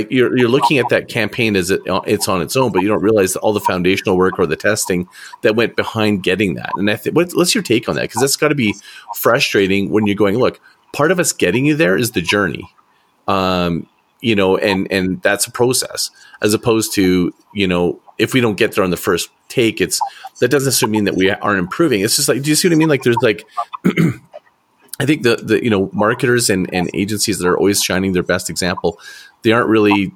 you're looking at that campaign as it's on its own, but you don't realize all the foundational work or the testing that went behind getting that. And I think, what's your take on that? Because that's got to be frustrating when you're going, look, part of us getting you there is the journey. And that's a process, as opposed to, if we don't get there on the first take, that doesn't necessarily mean that we aren't improving. It's just like, do you see what I mean? Like, there's like, I think the marketers and agencies that are always shining their best example, they aren't really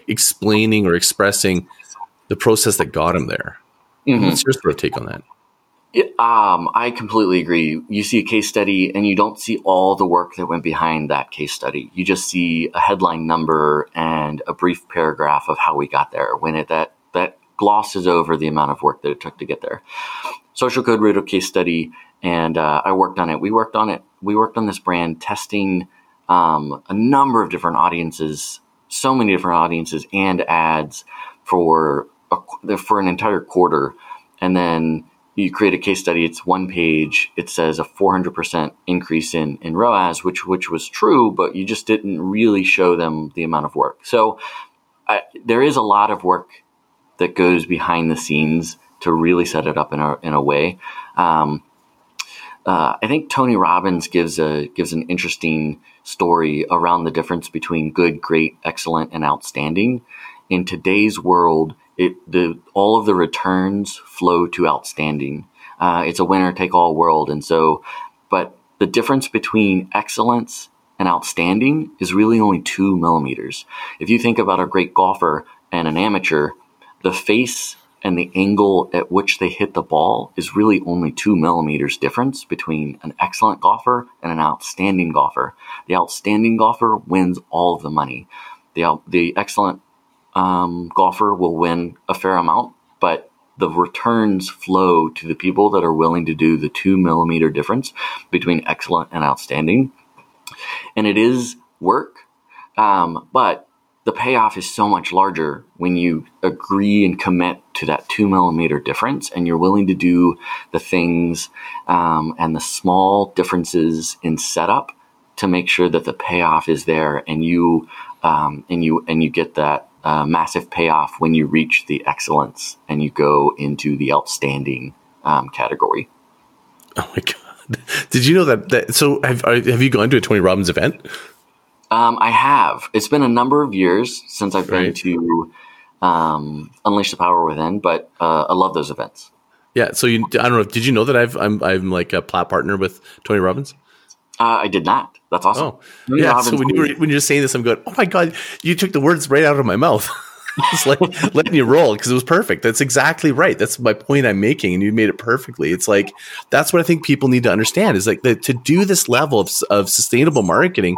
explaining or expressing the process that got them there. Mm-hmm. What's your sort of take on that? I completely agree. You see a case study and you don't see all the work that went behind that case study. You just see a headline number and a brief paragraph of how we got there, when that glosses over the amount of work that it took to get there. Social Code wrote a case study, and I worked on it. We worked on this brand, testing a number of different audiences, so many different audiences and ads for an entire quarter. And then you create a case study. It's one page. It says a 400% increase in ROAS, which was true, but you just didn't really show them the amount of work. So there is a lot of work that goes behind the scenes to really set it up in a way. I think Tony Robbins gives an interesting story around the difference between good, great, excellent, and outstanding. In today's world, all of the returns flow to outstanding. It's a winner-take-all world, but the difference between excellence and outstanding is really only 2 millimeters. If you think about a great golfer and an amateur, the face and the angle at which they hit the ball is really only 2 millimeters difference between an excellent golfer and an outstanding golfer. The outstanding golfer wins all of the money. The excellent golfer will win a fair amount, but the returns flow to the people that are willing to do the 2 millimeter difference between excellent and outstanding. And it is work, but the payoff is so much larger when you agree and commit to that 2 millimeter difference, and you're willing to do the things and the small differences in setup to make sure that the payoff is there, and you get that massive payoff when you reach the excellence and you go into the outstanding category. Oh my God! Did you know that? So have you gone to a Tony Robbins event? I have. It's been a number of years since I've been to Unleash the Power Within, but I love those events. Yeah. So I don't know. Did you know that I'm like a plat partner with Tony Robbins? I did not. That's awesome. Oh, yeah. So when you're saying this, I'm going, oh my God, you took the words right out of my mouth. It's like letting you roll because it was perfect. That's exactly right. That's my point I'm making, and you made it perfectly. It's like that's what I think people need to understand is like to do this level of sustainable marketing.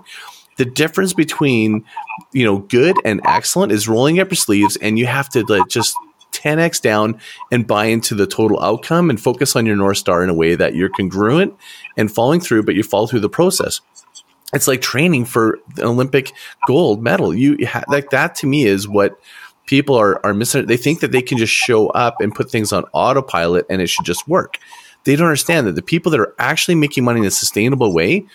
The difference between good and excellent is rolling up your sleeves, and you have to just 10x down and buy into the total outcome and focus on your North Star in a way that you're congruent and following through, but you follow through the process. It's like training for an Olympic gold medal. Like that to me is what people are missing. They think that they can just show up and put things on autopilot and it should just work. They don't understand that the people that are actually making money in a sustainable way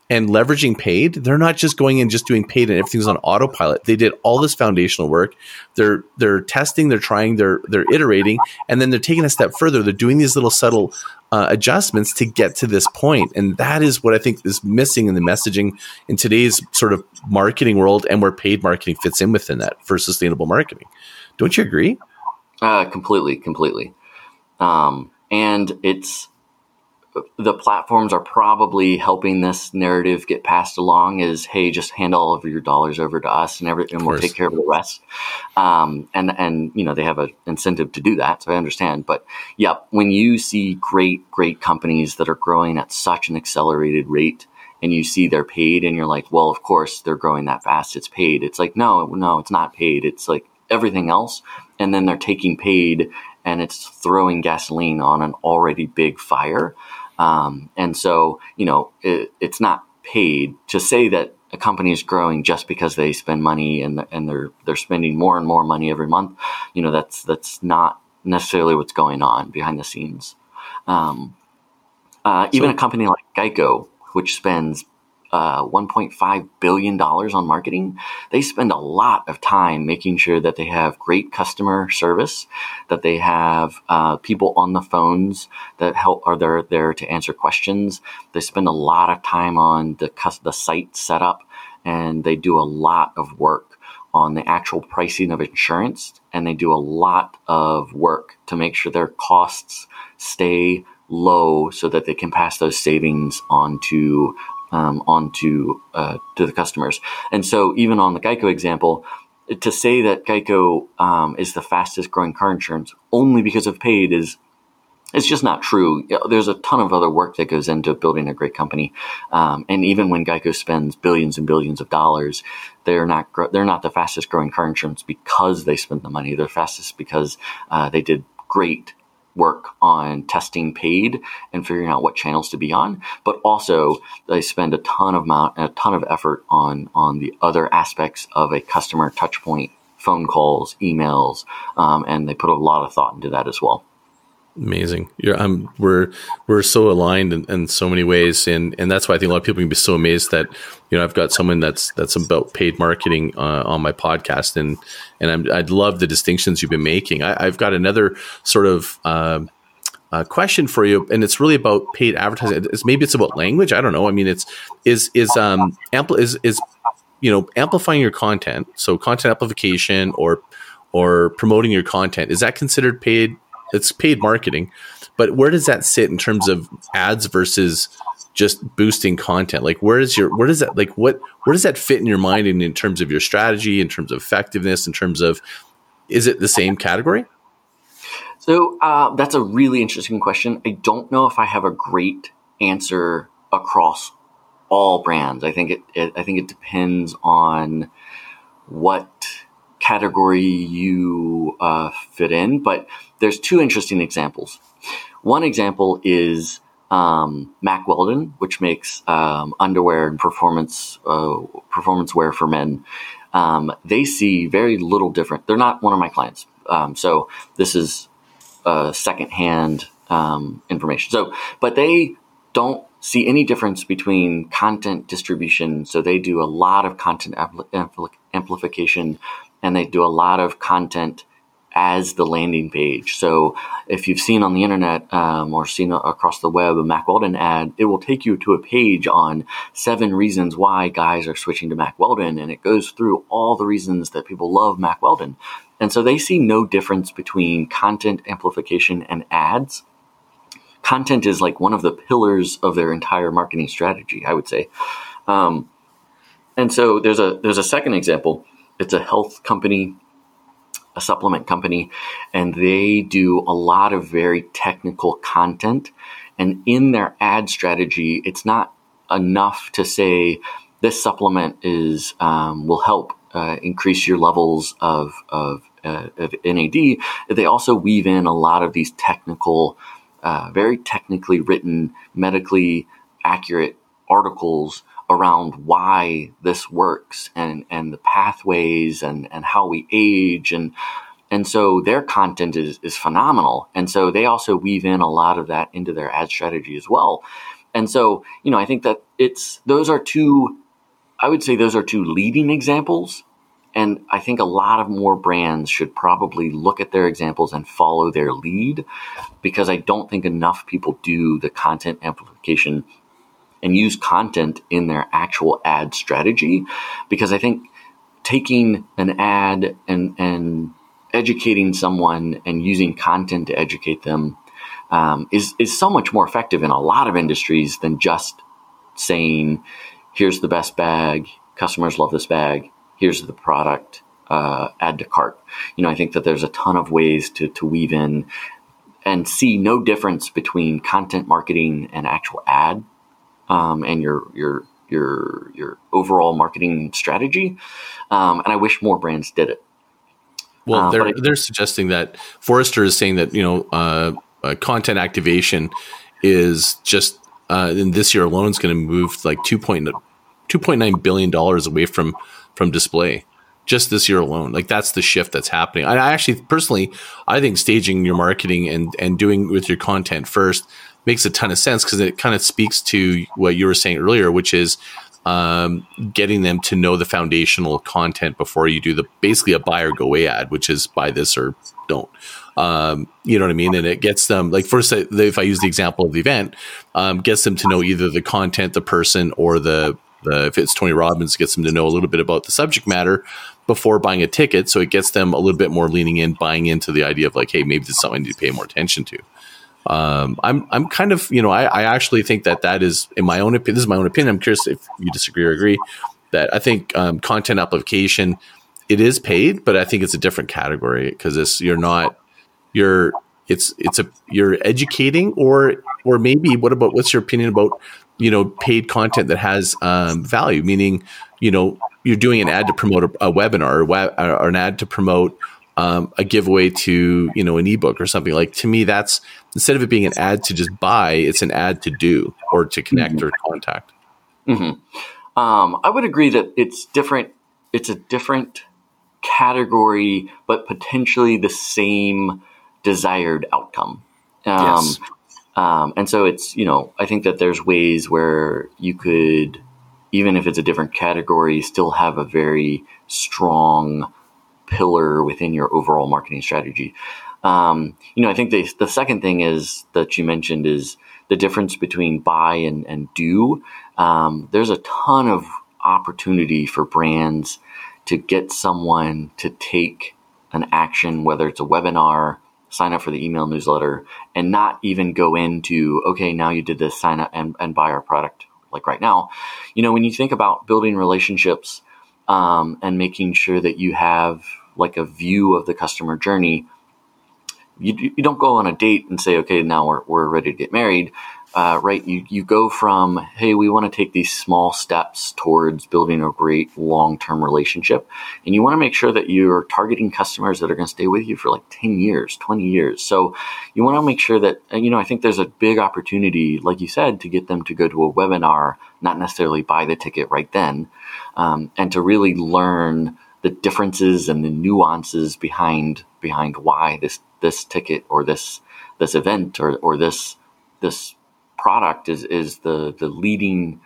and leveraging paid, they're not just going in just doing paid and everything's on autopilot. They did all this foundational work. They're testing, they're trying, they're iterating, and then they're taking a step further. They're doing these little subtle adjustments to get to this point. And that is what I think is missing in the messaging in today's sort of marketing world and where paid marketing fits in within that for sustainable marketing. Don't you agree? Completely. And the platforms are probably helping this narrative get passed along is, hey, just hand all of your dollars over to us and we'll take care of the rest. And they have an incentive to do that. So I understand. But yeah, when you see great companies that are growing at such an accelerated rate and you see they're paid and you're like, well, of course they're growing that fast. It's paid. It's like, no, it's not paid. It's like everything else. And then they're taking paid and it's throwing gasoline on an already big fire. And so, it's not paid to say that a company is growing just because they spend money and they're spending more and more money every month. That's not necessarily what's going on behind the scenes. Even a company like Geico, which spends $1.5 billion on marketing, they spend a lot of time making sure that they have great customer service, that they have people on the phones that are there to answer questions. They spend a lot of time on the site setup, and they do a lot of work on the actual pricing of insurance, and they do a lot of work to make sure their costs stay low so that they can pass those savings on to the customers. And so even on the Geico example, to say that Geico is the fastest growing car insurance only because of paid it's just not true. There's a ton of other work that goes into building a great company. And even when Geico spends billions and billions of dollars, they're not the fastest growing car insurance because they spent the money. They're fastest because they did great work on testing paid and figuring out what channels to be on, but also they spend a ton of effort on the other aspects of a customer touch point, phone calls, emails, and they put a lot of thought into that as well. Amazing. We're so aligned in so many ways, and that's why I think a lot of people can be so amazed that I've got someone that's about paid marketing on my podcast, and I'd love the distinctions you've been making. I've got another sort of question for you, and it's really about paid advertising. Maybe it's about language. I don't know. I mean, amplifying your content. So content amplification or promoting your content, is that considered paid? It's paid marketing, but where does that sit in terms of ads versus just boosting content? Like, where does that fit in your mind and in terms of your strategy, in terms of effectiveness, in terms of, is it the same category? So that's a really interesting question. I don't know if I have a great answer across all brands. I think it depends on what category you fit in, but there's two interesting examples. One example is Mack Weldon, which makes underwear and performance wear for men. They see very little different. They're not one of my clients, so this is secondhand information. But they don't see any difference between content distribution. So they do a lot of content amplification, and they do a lot of content as the landing page. So if you've seen on the internet or seen across the web a Mack Weldon ad, it will take you to a page on 7 reasons why guys are switching to Mack Weldon, and it goes through all the reasons that people love Mack Weldon. And so they see no difference between content amplification and ads. Content is like one of the pillars of their entire marketing strategy, I would say. And so there's a second example. It's a health company a supplement company, and they do a lot of very technical content. And in their ad strategy, it's not enough to say this supplement is will help increase your levels of NAD. They also weave in a lot of these technical, very technically written, medically accurate articles around why this works and the pathways and how we age. And so their content is phenomenal. And so they also weave in a lot of that into their ad strategy as well. And so, I think that those are two leading examples. And I think a lot of more brands should probably look at their examples and follow their lead, because I don't think enough people do the content amplification and use content in their actual ad strategy. Because I think taking an ad and educating someone and using content to educate them is so much more effective in a lot of industries than just saying, here's the best bag, customers love this bag, here's the product, add to cart. I think that there's a ton of ways to weave in and see no difference between content marketing and actual ad and your overall marketing strategy. And I wish more brands did it. Well, they're suggesting that Forrester is saying that, content activation is just in this year alone is going to move like $2.9 billion away from display just this year alone. Like, that's the shift that's happening. I actually personally, I think staging your marketing and doing with your content first makes a ton of sense, because it kind of speaks to what you were saying earlier, which is getting them to know the foundational content before you do basically a buy or go away ad, which is buy this or don't. You know what I mean? And it gets them, like, first, if I use the example of the event, gets them to know either the content, the person, or if it's Tony Robbins, gets them to know a little bit about the subject matter before buying a ticket. So it gets them a little bit more leaning in, buying into the idea of like, hey, maybe this is something I need to pay more attention to. I'm kind of, I actually think that is, in my own opinion, this is my own opinion. I'm curious if you disagree or agree, that I think content application, it is paid, but I think it's a different category, because you're educating, or maybe what's your opinion about, paid content that has value, meaning, you're doing an ad to promote a webinar or an ad to promote a giveaway to, an ebook or something. Like, to me, that's, instead of it being an ad to just buy, it's an ad to do or to connect or contact. Mm-hmm. I would agree that it's different. It's a different category, but potentially the same desired outcome. Yes. And so it's, I think that there's ways where you could, even if it's a different category, still have a very strong pillar within your overall marketing strategy. I think the second thing is that you mentioned is the difference between buy and do. There's a ton of opportunity for brands to get someone to take an action, whether it's a webinar, sign up for the email newsletter, and not even go into, okay, now you did this, sign up and buy our product. Like right now, when you think about building relationships and making sure that you have like a view of the customer journey, you don't go on a date and say, okay, now we're ready to get married, right? You go from, hey, we want to take these small steps towards building a great long-term relationship. And you want to make sure that you're targeting customers that are going to stay with you for like 10 years, 20 years. So you want to make sure that, I think there's a big opportunity, like you said, to get them to go to a webinar, not necessarily buy the ticket right then, and to really learn the differences and the nuances behind why this ticket or this event or this product is the leading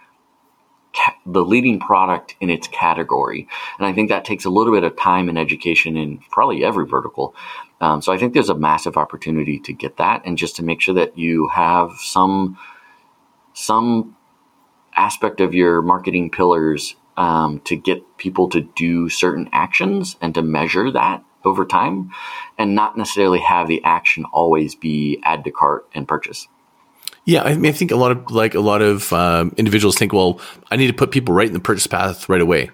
product in its category. And I think that takes a little bit of time and education in probably every vertical. So I think there's a massive opportunity to get that, and just to make sure that you have some aspect of your marketing pillars to get people to do certain actions and to measure that over time, and not necessarily have the action always be add to cart and purchase. Yeah, I mean, I think a lot of individuals think, well, I need to put people right in the purchase path right away,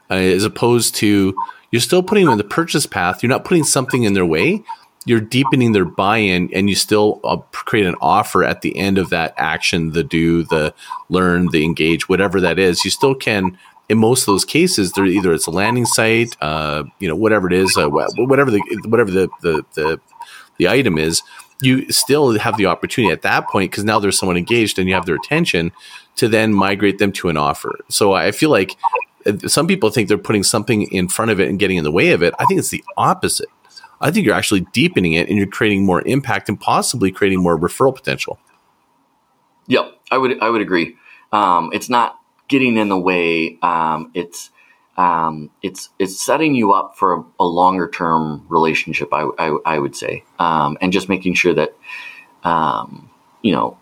as opposed to, You're still putting them in the purchase path. You're not putting something in their way. You're deepening their buy-in, and you still create an offer at the end of that action, the do, the learn, the engage, whatever that is. You still can, in most of those cases, they're either it's a landing site, whatever it is, whatever the item is. You still have the opportunity at that point, because now there's someone engaged and you have their attention, to then migrate them to an offer. So I feel like some people think they're putting something in front of it and getting in the way of it. I think it's the opposite. I think you're actually deepening it, and you're creating more impact and possibly creating more referral potential. Yep, I would agree. It's not getting in the way. It's setting you up for a longer term relationship. I would say, and just making sure that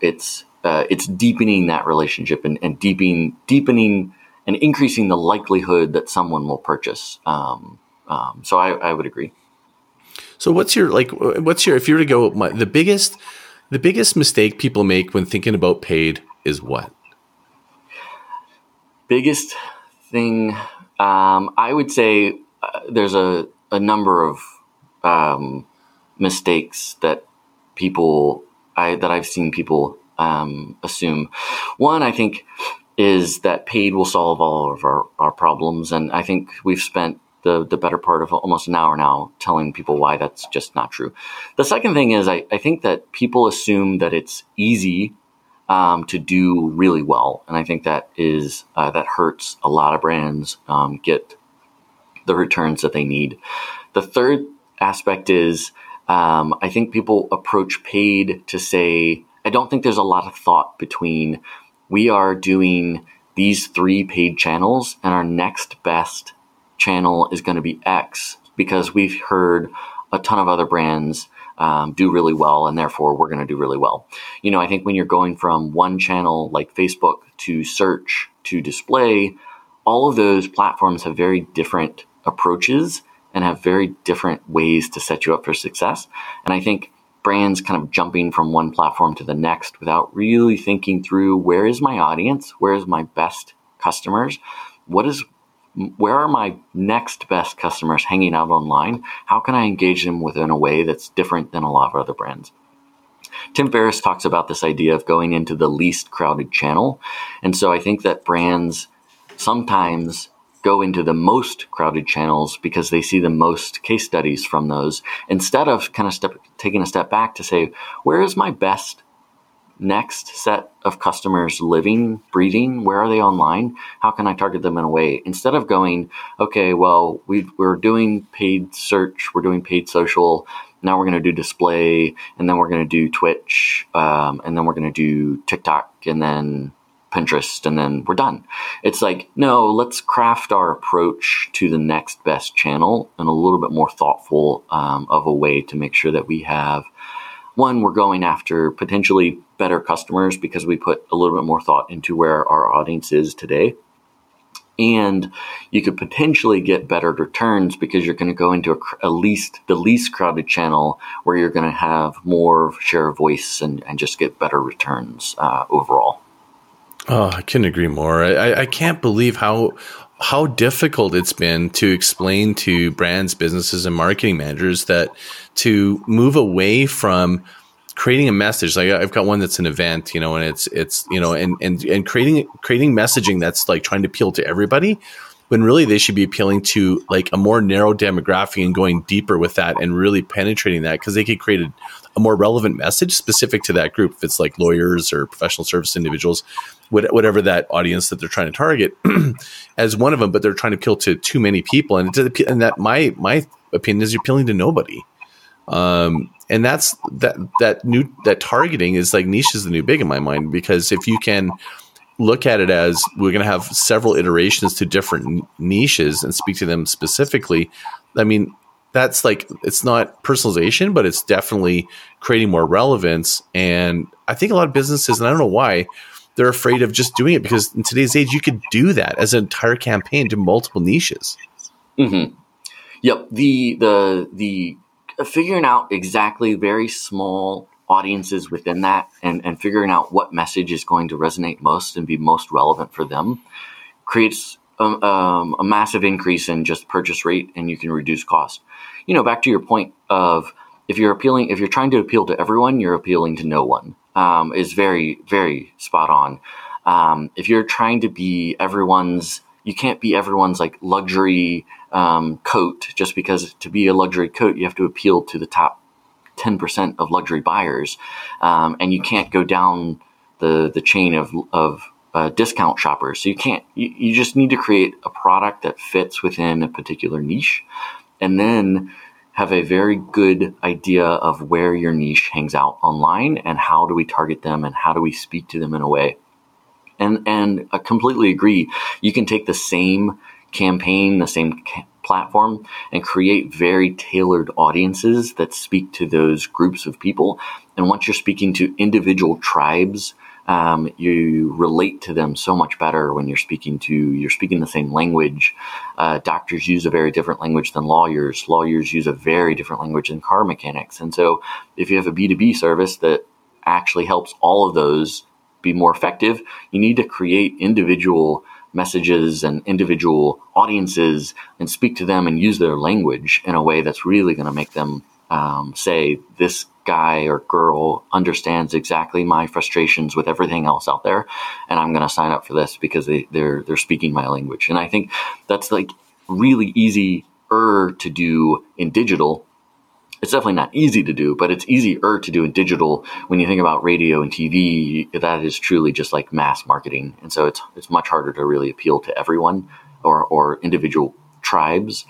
it's deepening that relationship and deepening and increasing the likelihood that someone will purchase. So I would agree. So if you were to go, the biggest mistake people make when thinking about paid is what? Biggest thing, I would say there's a number of mistakes that I've seen people assume. One, I think, is that paid will solve all of our problems, and I think we've spent the better part of almost an hour now telling people why that's just not true. The second thing is I think that people assume that it's easy to do really well, and I think that hurts a lot of brands get the returns that they need. The third aspect is I think people approach paid to say, I don't think there's a lot of thought between we are doing these 3 paid channels and our next best channel is going to be X because we've heard a ton of other brands do really well, and therefore we're going to do really well. I think when you're going from one channel like Facebook to search to display, all of those platforms have very different approaches and have very different ways to set you up for success. And I think brands kind of jumping from one platform to the next without really thinking through, where is my audience? Where is my best customers? Where are my next best customers hanging out online? How can I engage them within a way that's different than a lot of other brands? Tim Ferriss talks about this idea of going into the least crowded channel. And so I think that brands sometimes go into the most crowded channels because they see the most case studies from those, instead of taking a step back to say, where is my best next set of customers living, breathing? Where are they online? How can I target them in a way? Instead of going, okay, well, we're doing paid search, we're doing paid social, now we're going to do display, and then we're going to do Twitch, and then we're going to do TikTok, and then Pinterest, and then we're done. It's like, no, let's craft our approach to the next best channel in a little bit more thoughtful of a way to make sure that we have, one, we're going after potentially better customers because we put a little bit more thought into where our audience is today. And you could potentially get better returns because you're going to go into the least crowded channel where you're going to have more share of voice and just get better returns overall. Oh, I couldn't agree more. I can't believe how difficult it's been to explain to brands, businesses, and marketing managers that to move away from creating a message. Like I've got one that's an event, and it's and creating messaging that's like trying to appeal to everybody, when really they should be appealing to like a more narrow demographic and going deeper with that and really penetrating that, because they could create a more relevant message specific to that group. If it's like lawyers or professional service individuals, whatever that audience that they're trying to target as one of them, but they're trying to appeal to too many people. And that my opinion is you're appealing to nobody. And that's that targeting is like niche is the new big in my mind, because if you can look at it as we're going to have several iterations to different niches and speak to them specifically, I mean, that's like, it's not personalization, but it's definitely creating more relevance. And I think a lot of businesses, and I don't know why, they're afraid of just doing it, because in today's age, you could do that as an entire campaign to multiple niches. Mm-hmm. Yep. The figuring out exactly very small audiences within that and figuring out what message is going to resonate most and be most relevant for them creates a massive increase in just purchase rate, and you can reduce cost. Back to your point of if you're trying to appeal to everyone, you're appealing to no one, is very, very spot on. If you're trying to be you can't be everyone's like luxury coat, just because to be a luxury coat, you have to appeal to the top 10% of luxury buyers. And you can't go down the chain of discount shoppers. So you just need to create a product that fits within a particular niche, and then have a very good idea of where your niche hangs out online and how do we target them and how do we speak to them in a way. And I completely agree. You can take the same campaign, the same platform, and create very tailored audiences that speak to those groups of people. And once you're speaking to individual tribes, you relate to them so much better when you're speaking the same language. Doctors use a very different language than lawyers. Lawyers use a very different language than car mechanics. And so if you have a B2B service that actually helps all of those be more effective, you need to create individual messages and individual audiences and speak to them and use their language in a way that's really going to make them say, this guy or girl understands exactly my frustrations with everything else out there, and I'm going to sign up for this because they're speaking my language. And I think that's like really easier to do in digital. It's definitely not easy to do, but it's easier to do in digital. When you think about radio and TV, that is truly just like mass marketing. And so it's much harder to really appeal to everyone or individual tribes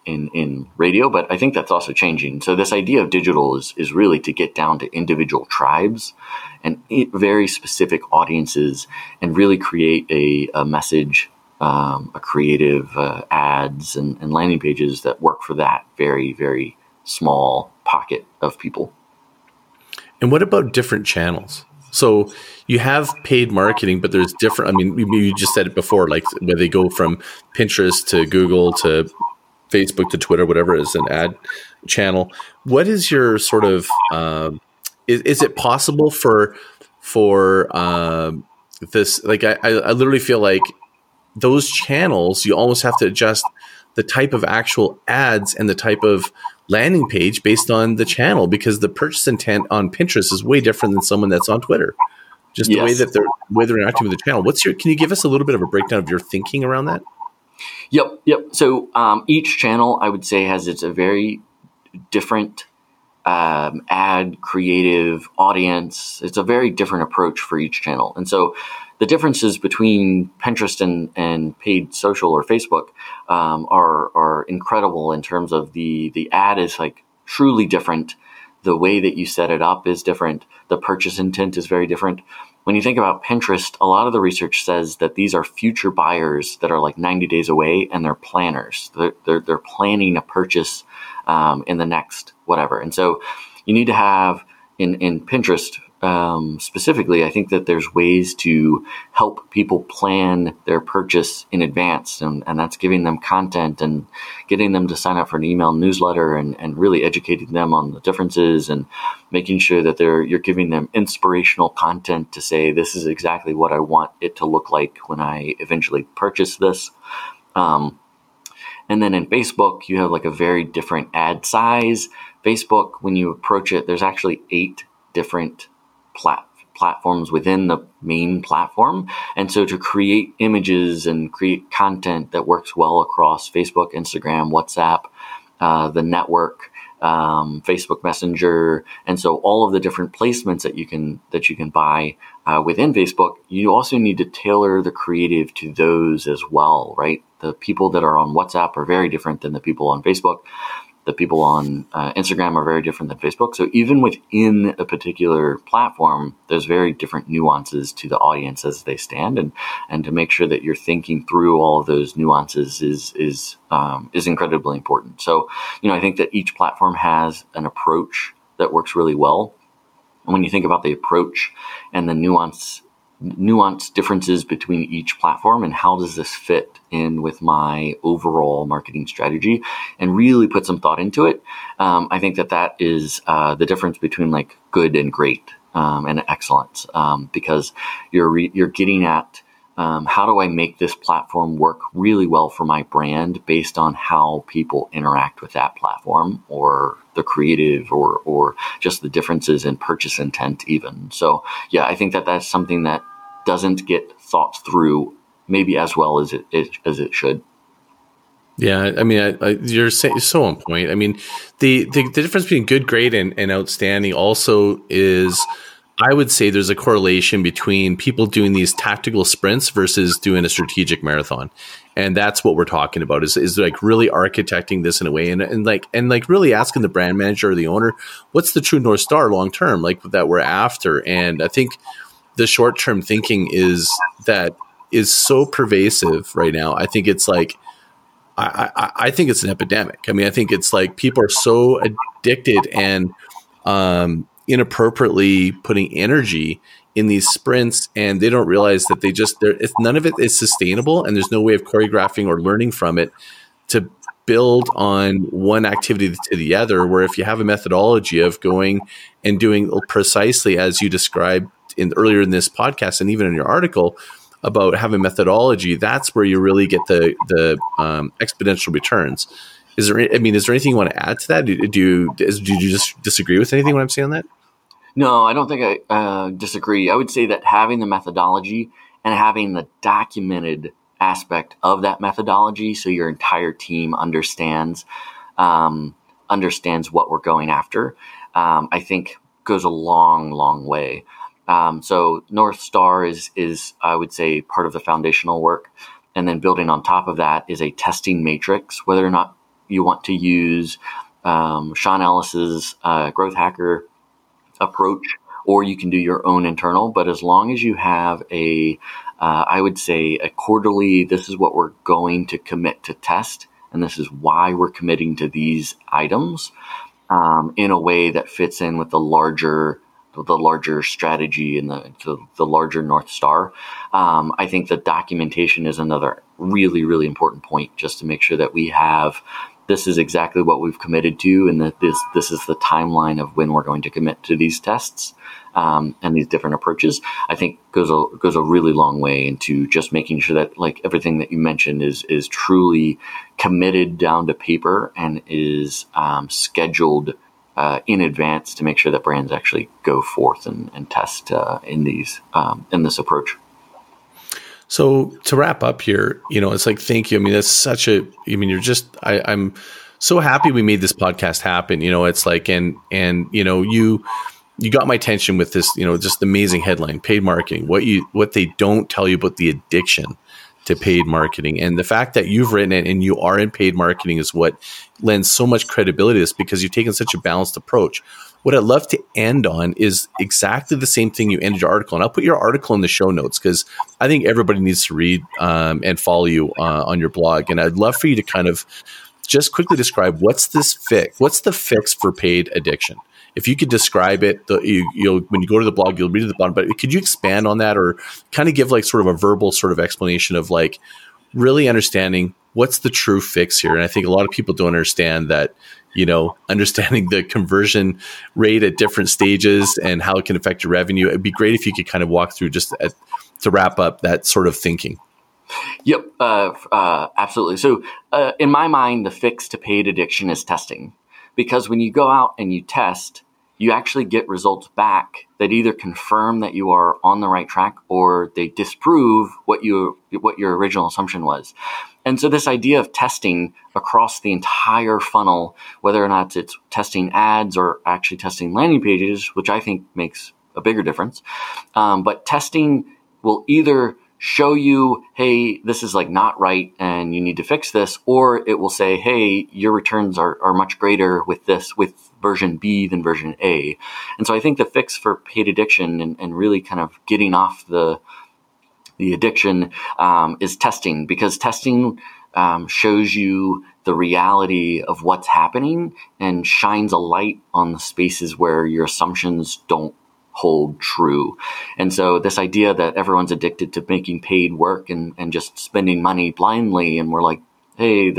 in radio. But I think that's also changing. So this idea of digital is really to get down to individual tribes and very specific audiences and really create a message, a creative ads and landing pages that work for that very, very small pocket of people. And what about different channels? So you have paid marketing, but there's different, you just said it before, like where they go from Pinterest to Google to Facebook to Twitter, whatever is an ad channel. What is your sort of, is it possible for this, like I literally feel like those channels, you almost have to adjust the type of actual ads and the type of landing page based on the channel, because the purchase intent on Pinterest is way different than someone that's on Twitter. Just the way that they're interacting with the channel. Can you give us a little bit of a breakdown of your thinking around that? Yep. So each channel, I would say, has a very different ad creative audience. It's a very different approach for each channel. And so the differences between Pinterest and paid social or Facebook are incredible in terms of the ad is like truly different. The way that you set it up is different. The purchase intent is very different. When you think about Pinterest, a lot of the research says that these are future buyers that are like 90 days away, and they're planners. They're planning a purchase in the next whatever. And so you need to have in Pinterest specifically, I think that there's ways to help people plan their purchase in advance, and that's giving them content and getting them to sign up for an email newsletter and really educating them on the differences and making sure that you're giving them inspirational content to say, this is exactly what I want it to look like when I eventually purchase this. And then in Facebook, you have like a very different ad size. Facebook, when you approach it, there's actually 8 different platforms within the main platform. And so to create images and create content that works well across Facebook, Instagram, WhatsApp, the network, Facebook Messenger, and so all of the different placements that you can buy within Facebook, you also need to tailor the creative to those as well, right? The people that are on WhatsApp are very different than the people on Facebook. The people on Instagram are very different than Facebook. So even within a particular platform, there's very different nuances to the audience as they stand. And to make sure that you're thinking through all of those nuances is incredibly important. So, I think that each platform has an approach that works really well. And when you think about the approach and the nuance differences between each platform and how does this fit in with my overall marketing strategy, and really put some thought into it. I think that is the difference between like good and great and excellence, because you're getting at how do I make this platform work really well for my brand based on how people interact with that platform, or the creative, or just the differences in purchase intent even. So yeah, I think that that's something that doesn't get thought through maybe as well as it should. Yeah, I mean, you're so on point. I mean, the difference between good, great, and outstanding also is, I would say there's a correlation between people doing these tactical sprints versus doing a strategic marathon. And that's what we're talking about is like really architecting this in a way and really asking the brand manager or the owner, what's the true North Star long term, like that we're after. And I think the short term thinking is so pervasive right now. I think it's like, I think it's an epidemic. I mean, I think it's like people are so addicted and inappropriately putting energy in these sprints, and they don't realize that none of it is sustainable, and there's no way of choreographing or learning from it to build on one activity to the other. Where if you have a methodology of going and doing precisely as you described earlier in this podcast, and even in your article, about having methodology, that's where you really get the exponential returns. Is there anything you want to add to that? Do you just disagree with anything when I'm saying on that? No, I don't think I disagree. I would say that having the methodology and having the documented aspect of that methodology, so your entire team understands what we're going after, I think goes a long, long way. So North Star is I would say part of the foundational work, and then building on top of that is a testing matrix. Whether or not you want to use Sean Ellis's growth hacker approach, or you can do your own internal. But as long as you have I would say a quarterly, this is what we're going to commit to test, and this is why we're committing to these items in a way that fits in with the larger strategy and the larger North Star. I think the documentation is another really, really important point, just to make sure that we have, this is exactly what we've committed to, and that this is the timeline of when we're going to commit to these tests and these different approaches. I think goes a really long way into just making sure that, like, everything that you mentioned is truly committed down to paper and is scheduled in advance to make sure that brands actually go forth and test in this approach. So to wrap up here, it's like, thank you. I mean, that's I'm so happy we made this podcast happen. It's like, and you got my attention with this, just amazing headline, paid marketing, what they don't tell you about the addiction to paid marketing. And the fact that you've written it and you are in paid marketing is what lends so much credibility to this, because you've taken such a balanced approach. What I'd love to end on is exactly the same thing you ended your article. And I'll put your article in the show notes, because I think everybody needs to read and follow you on your blog. And I'd love for you to kind of just quickly describe what's the fix for paid addiction. If you could describe it, when you go to the blog, you'll read at the bottom, but could you expand on that, or kind of give like sort of a verbal sort of explanation of like really understanding what's the true fix here? And I think a lot of people don't understand that, understanding the conversion rate at different stages and how it can affect your revenue. It'd be great if you could kind of walk through just to wrap up that sort of thinking. Yep, absolutely. So in my mind, the fix to paid addiction is testing, because when you go out and you test, you actually get results back that either confirm that you are on the right track, or they disprove what your original assumption was. And so this idea of testing across the entire funnel, whether or not it's testing ads or actually testing landing pages, which I think makes a bigger difference. But testing will either show you, hey, this is like not right and you need to fix this, or it will say, hey, your returns are much greater with version B than version A. And so I think the fix for paid addiction and really kind of getting off the addiction is testing, because testing shows you the reality of what's happening and shines a light on the spaces where your assumptions don't hold true. And so this idea that everyone's addicted to making paid work and just spending money blindly, and we're like, hey,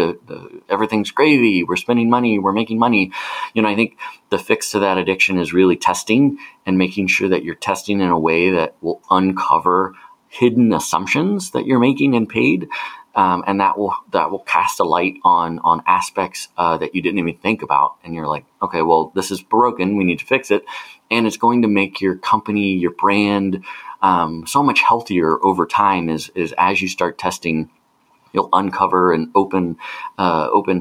everything's gravy, we're spending money, we're making money. I think the fix to that addiction is really testing and making sure that you're testing in a way that will uncover hidden assumptions that you're making in paid. And that will cast a light on aspects that you didn't even think about. And you're like, okay, well, this is broken. We need to fix it. And it's going to make your company, your brand, so much healthier over time is as you start testing. You'll uncover and open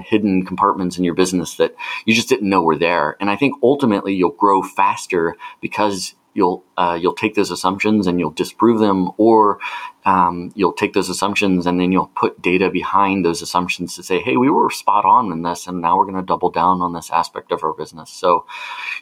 hidden compartments in your business that you just didn't know were there. And I think ultimately you'll grow faster because you'll take those assumptions and you'll disprove them, or you'll take those assumptions and then you'll put data behind those assumptions to say, hey, we were spot on in this, and now we're going to double down on this aspect of our business. So,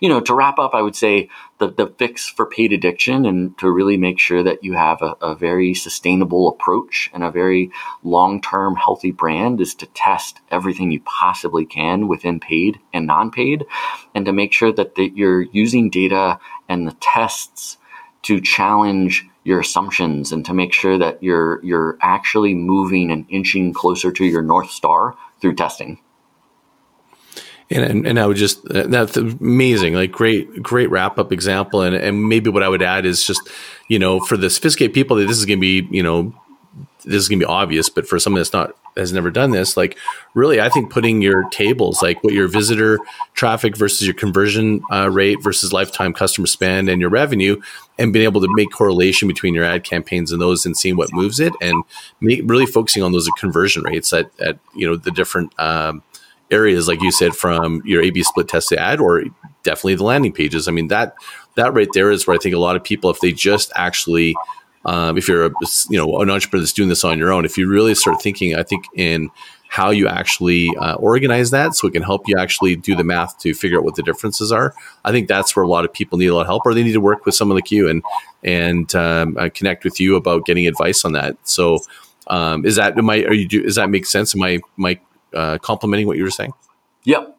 to wrap up, I would say the fix for paid addiction, and to really make sure that you have a very sustainable approach and a very long-term healthy brand, is to test everything you possibly can within paid and non-paid, and to make sure that you're using data and the tests to challenge your assumptions, and to make sure that you're actually moving and inching closer to your North Star through testing. And I would just, that's amazing, like great wrap up example. And maybe what I would add is just, for the sophisticated people, that this is going to be obvious, but for someone has never done this, like really, I think putting your tables, like what your visitor traffic versus your conversion rate versus lifetime customer spend and your revenue, and being able to make correlation between your ad campaigns and those, and seeing what moves it, and really focusing on those conversion rates at the different areas, like you said, from your A/B split tested ad, or definitely the landing pages. I mean, that right there is where I think a lot of people, if they just actually if you're an entrepreneur that's doing this on your own, if you really start thinking, I think, in how you actually organize that, so it can help you actually do the math to figure out what the differences are. I think that's where a lot of people need a lot of help, or they need to work with someone like you and connect with you about getting advice on that. So, does that make sense? Am I complimenting what you were saying? Yep.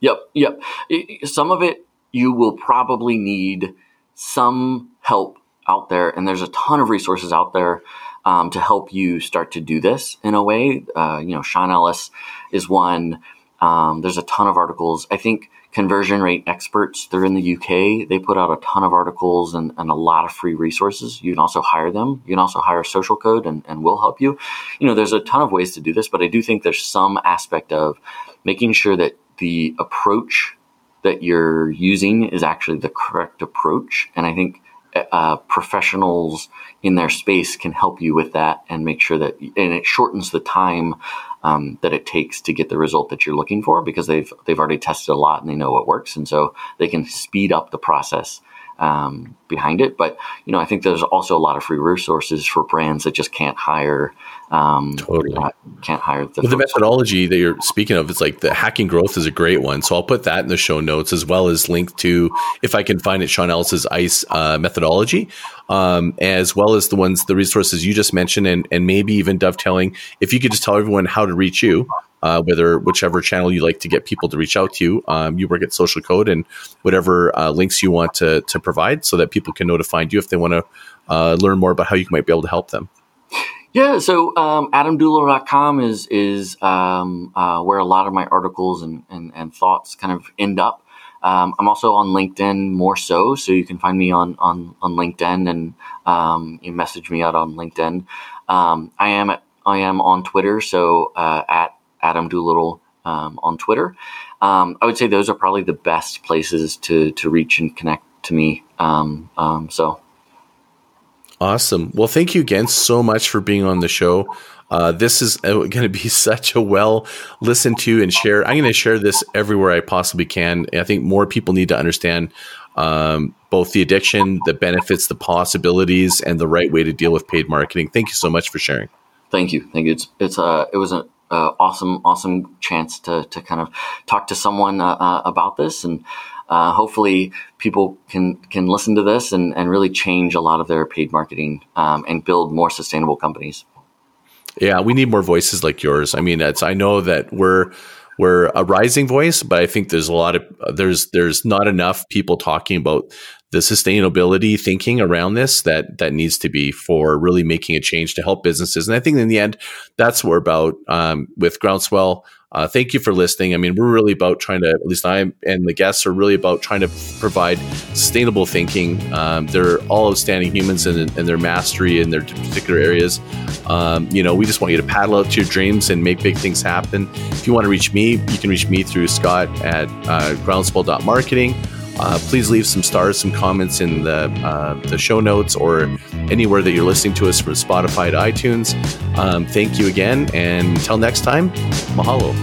Some of it you will probably need some help out there, and there's a ton of resources out there to help you start to do this in a way. Sean Ellis is one. There's a ton of articles. I think Conversion Rate Experts, they're in the UK. They put out a ton of articles and a lot of free resources. You can also hire them. You can also hire Social Code, and we'll help you. There's a ton of ways to do this, but I do think there's some aspect of making sure that the approach that you're using is actually the correct approach. And I think professionals in their space can help you with that, and make sure that, and it shortens the time that it takes to get the result that you're looking for, because they've already tested a lot and they know what works, and so they can speed up the process behind it. But I think there's also a lot of free resources for brands that just can't hire. Totally can't hire the methodology that you're speaking of. It's like the Hacking Growth is a great one, so I'll put that in the show notes, as well as link to, if I can find it, Sean Ellis's ICE methodology, as well as the resources you just mentioned, and maybe even dovetailing, if you could just tell everyone how to reach you, whichever channel you like to get people to reach out to you. You work at Social Code, and whatever links you want to provide, so that people can know to find you if they want to learn more about how you might be able to help them. Yeah, so AdamDolittle.com is where a lot of my articles and thoughts kind of end up. I'm also on LinkedIn more so you can find me on LinkedIn, and you message me out on LinkedIn. I am on Twitter, so at Adam Dolittle on Twitter. I would say those are probably the best places to reach and connect to me. Awesome. Well, thank you again so much for being on the show. This is going to be such a well listened to and shared. I'm going to share this everywhere I possibly can. I think more people need to understand both the addiction, the benefits, the possibilities, and the right way to deal with paid marketing. Thank you so much for sharing. Thank you. It was an awesome chance to kind of talk to someone about this, and hopefully people can listen to this and really change a lot of their paid marketing and build more sustainable companies. Yeah, we need more voices like yours. I mean, I know that we're a rising voice, but I think there's there's not enough people talking about the sustainability thinking around this that needs to be, for really making a change to help businesses. And I think in the end, that's what we're about with Groundswell. Thank you for listening. I mean, we're really about trying to, at least I and the guests are really about trying to provide sustainable thinking. They're all outstanding humans and their mastery in their particular areas. We just want you to paddle out to your dreams and make big things happen. If you want to reach me, you can reach me through Scott at groundswell.marketing. Please leave some stars, some comments in the show notes or anywhere that you're listening to us from Spotify to iTunes. Thank you again. And until next time, mahalo.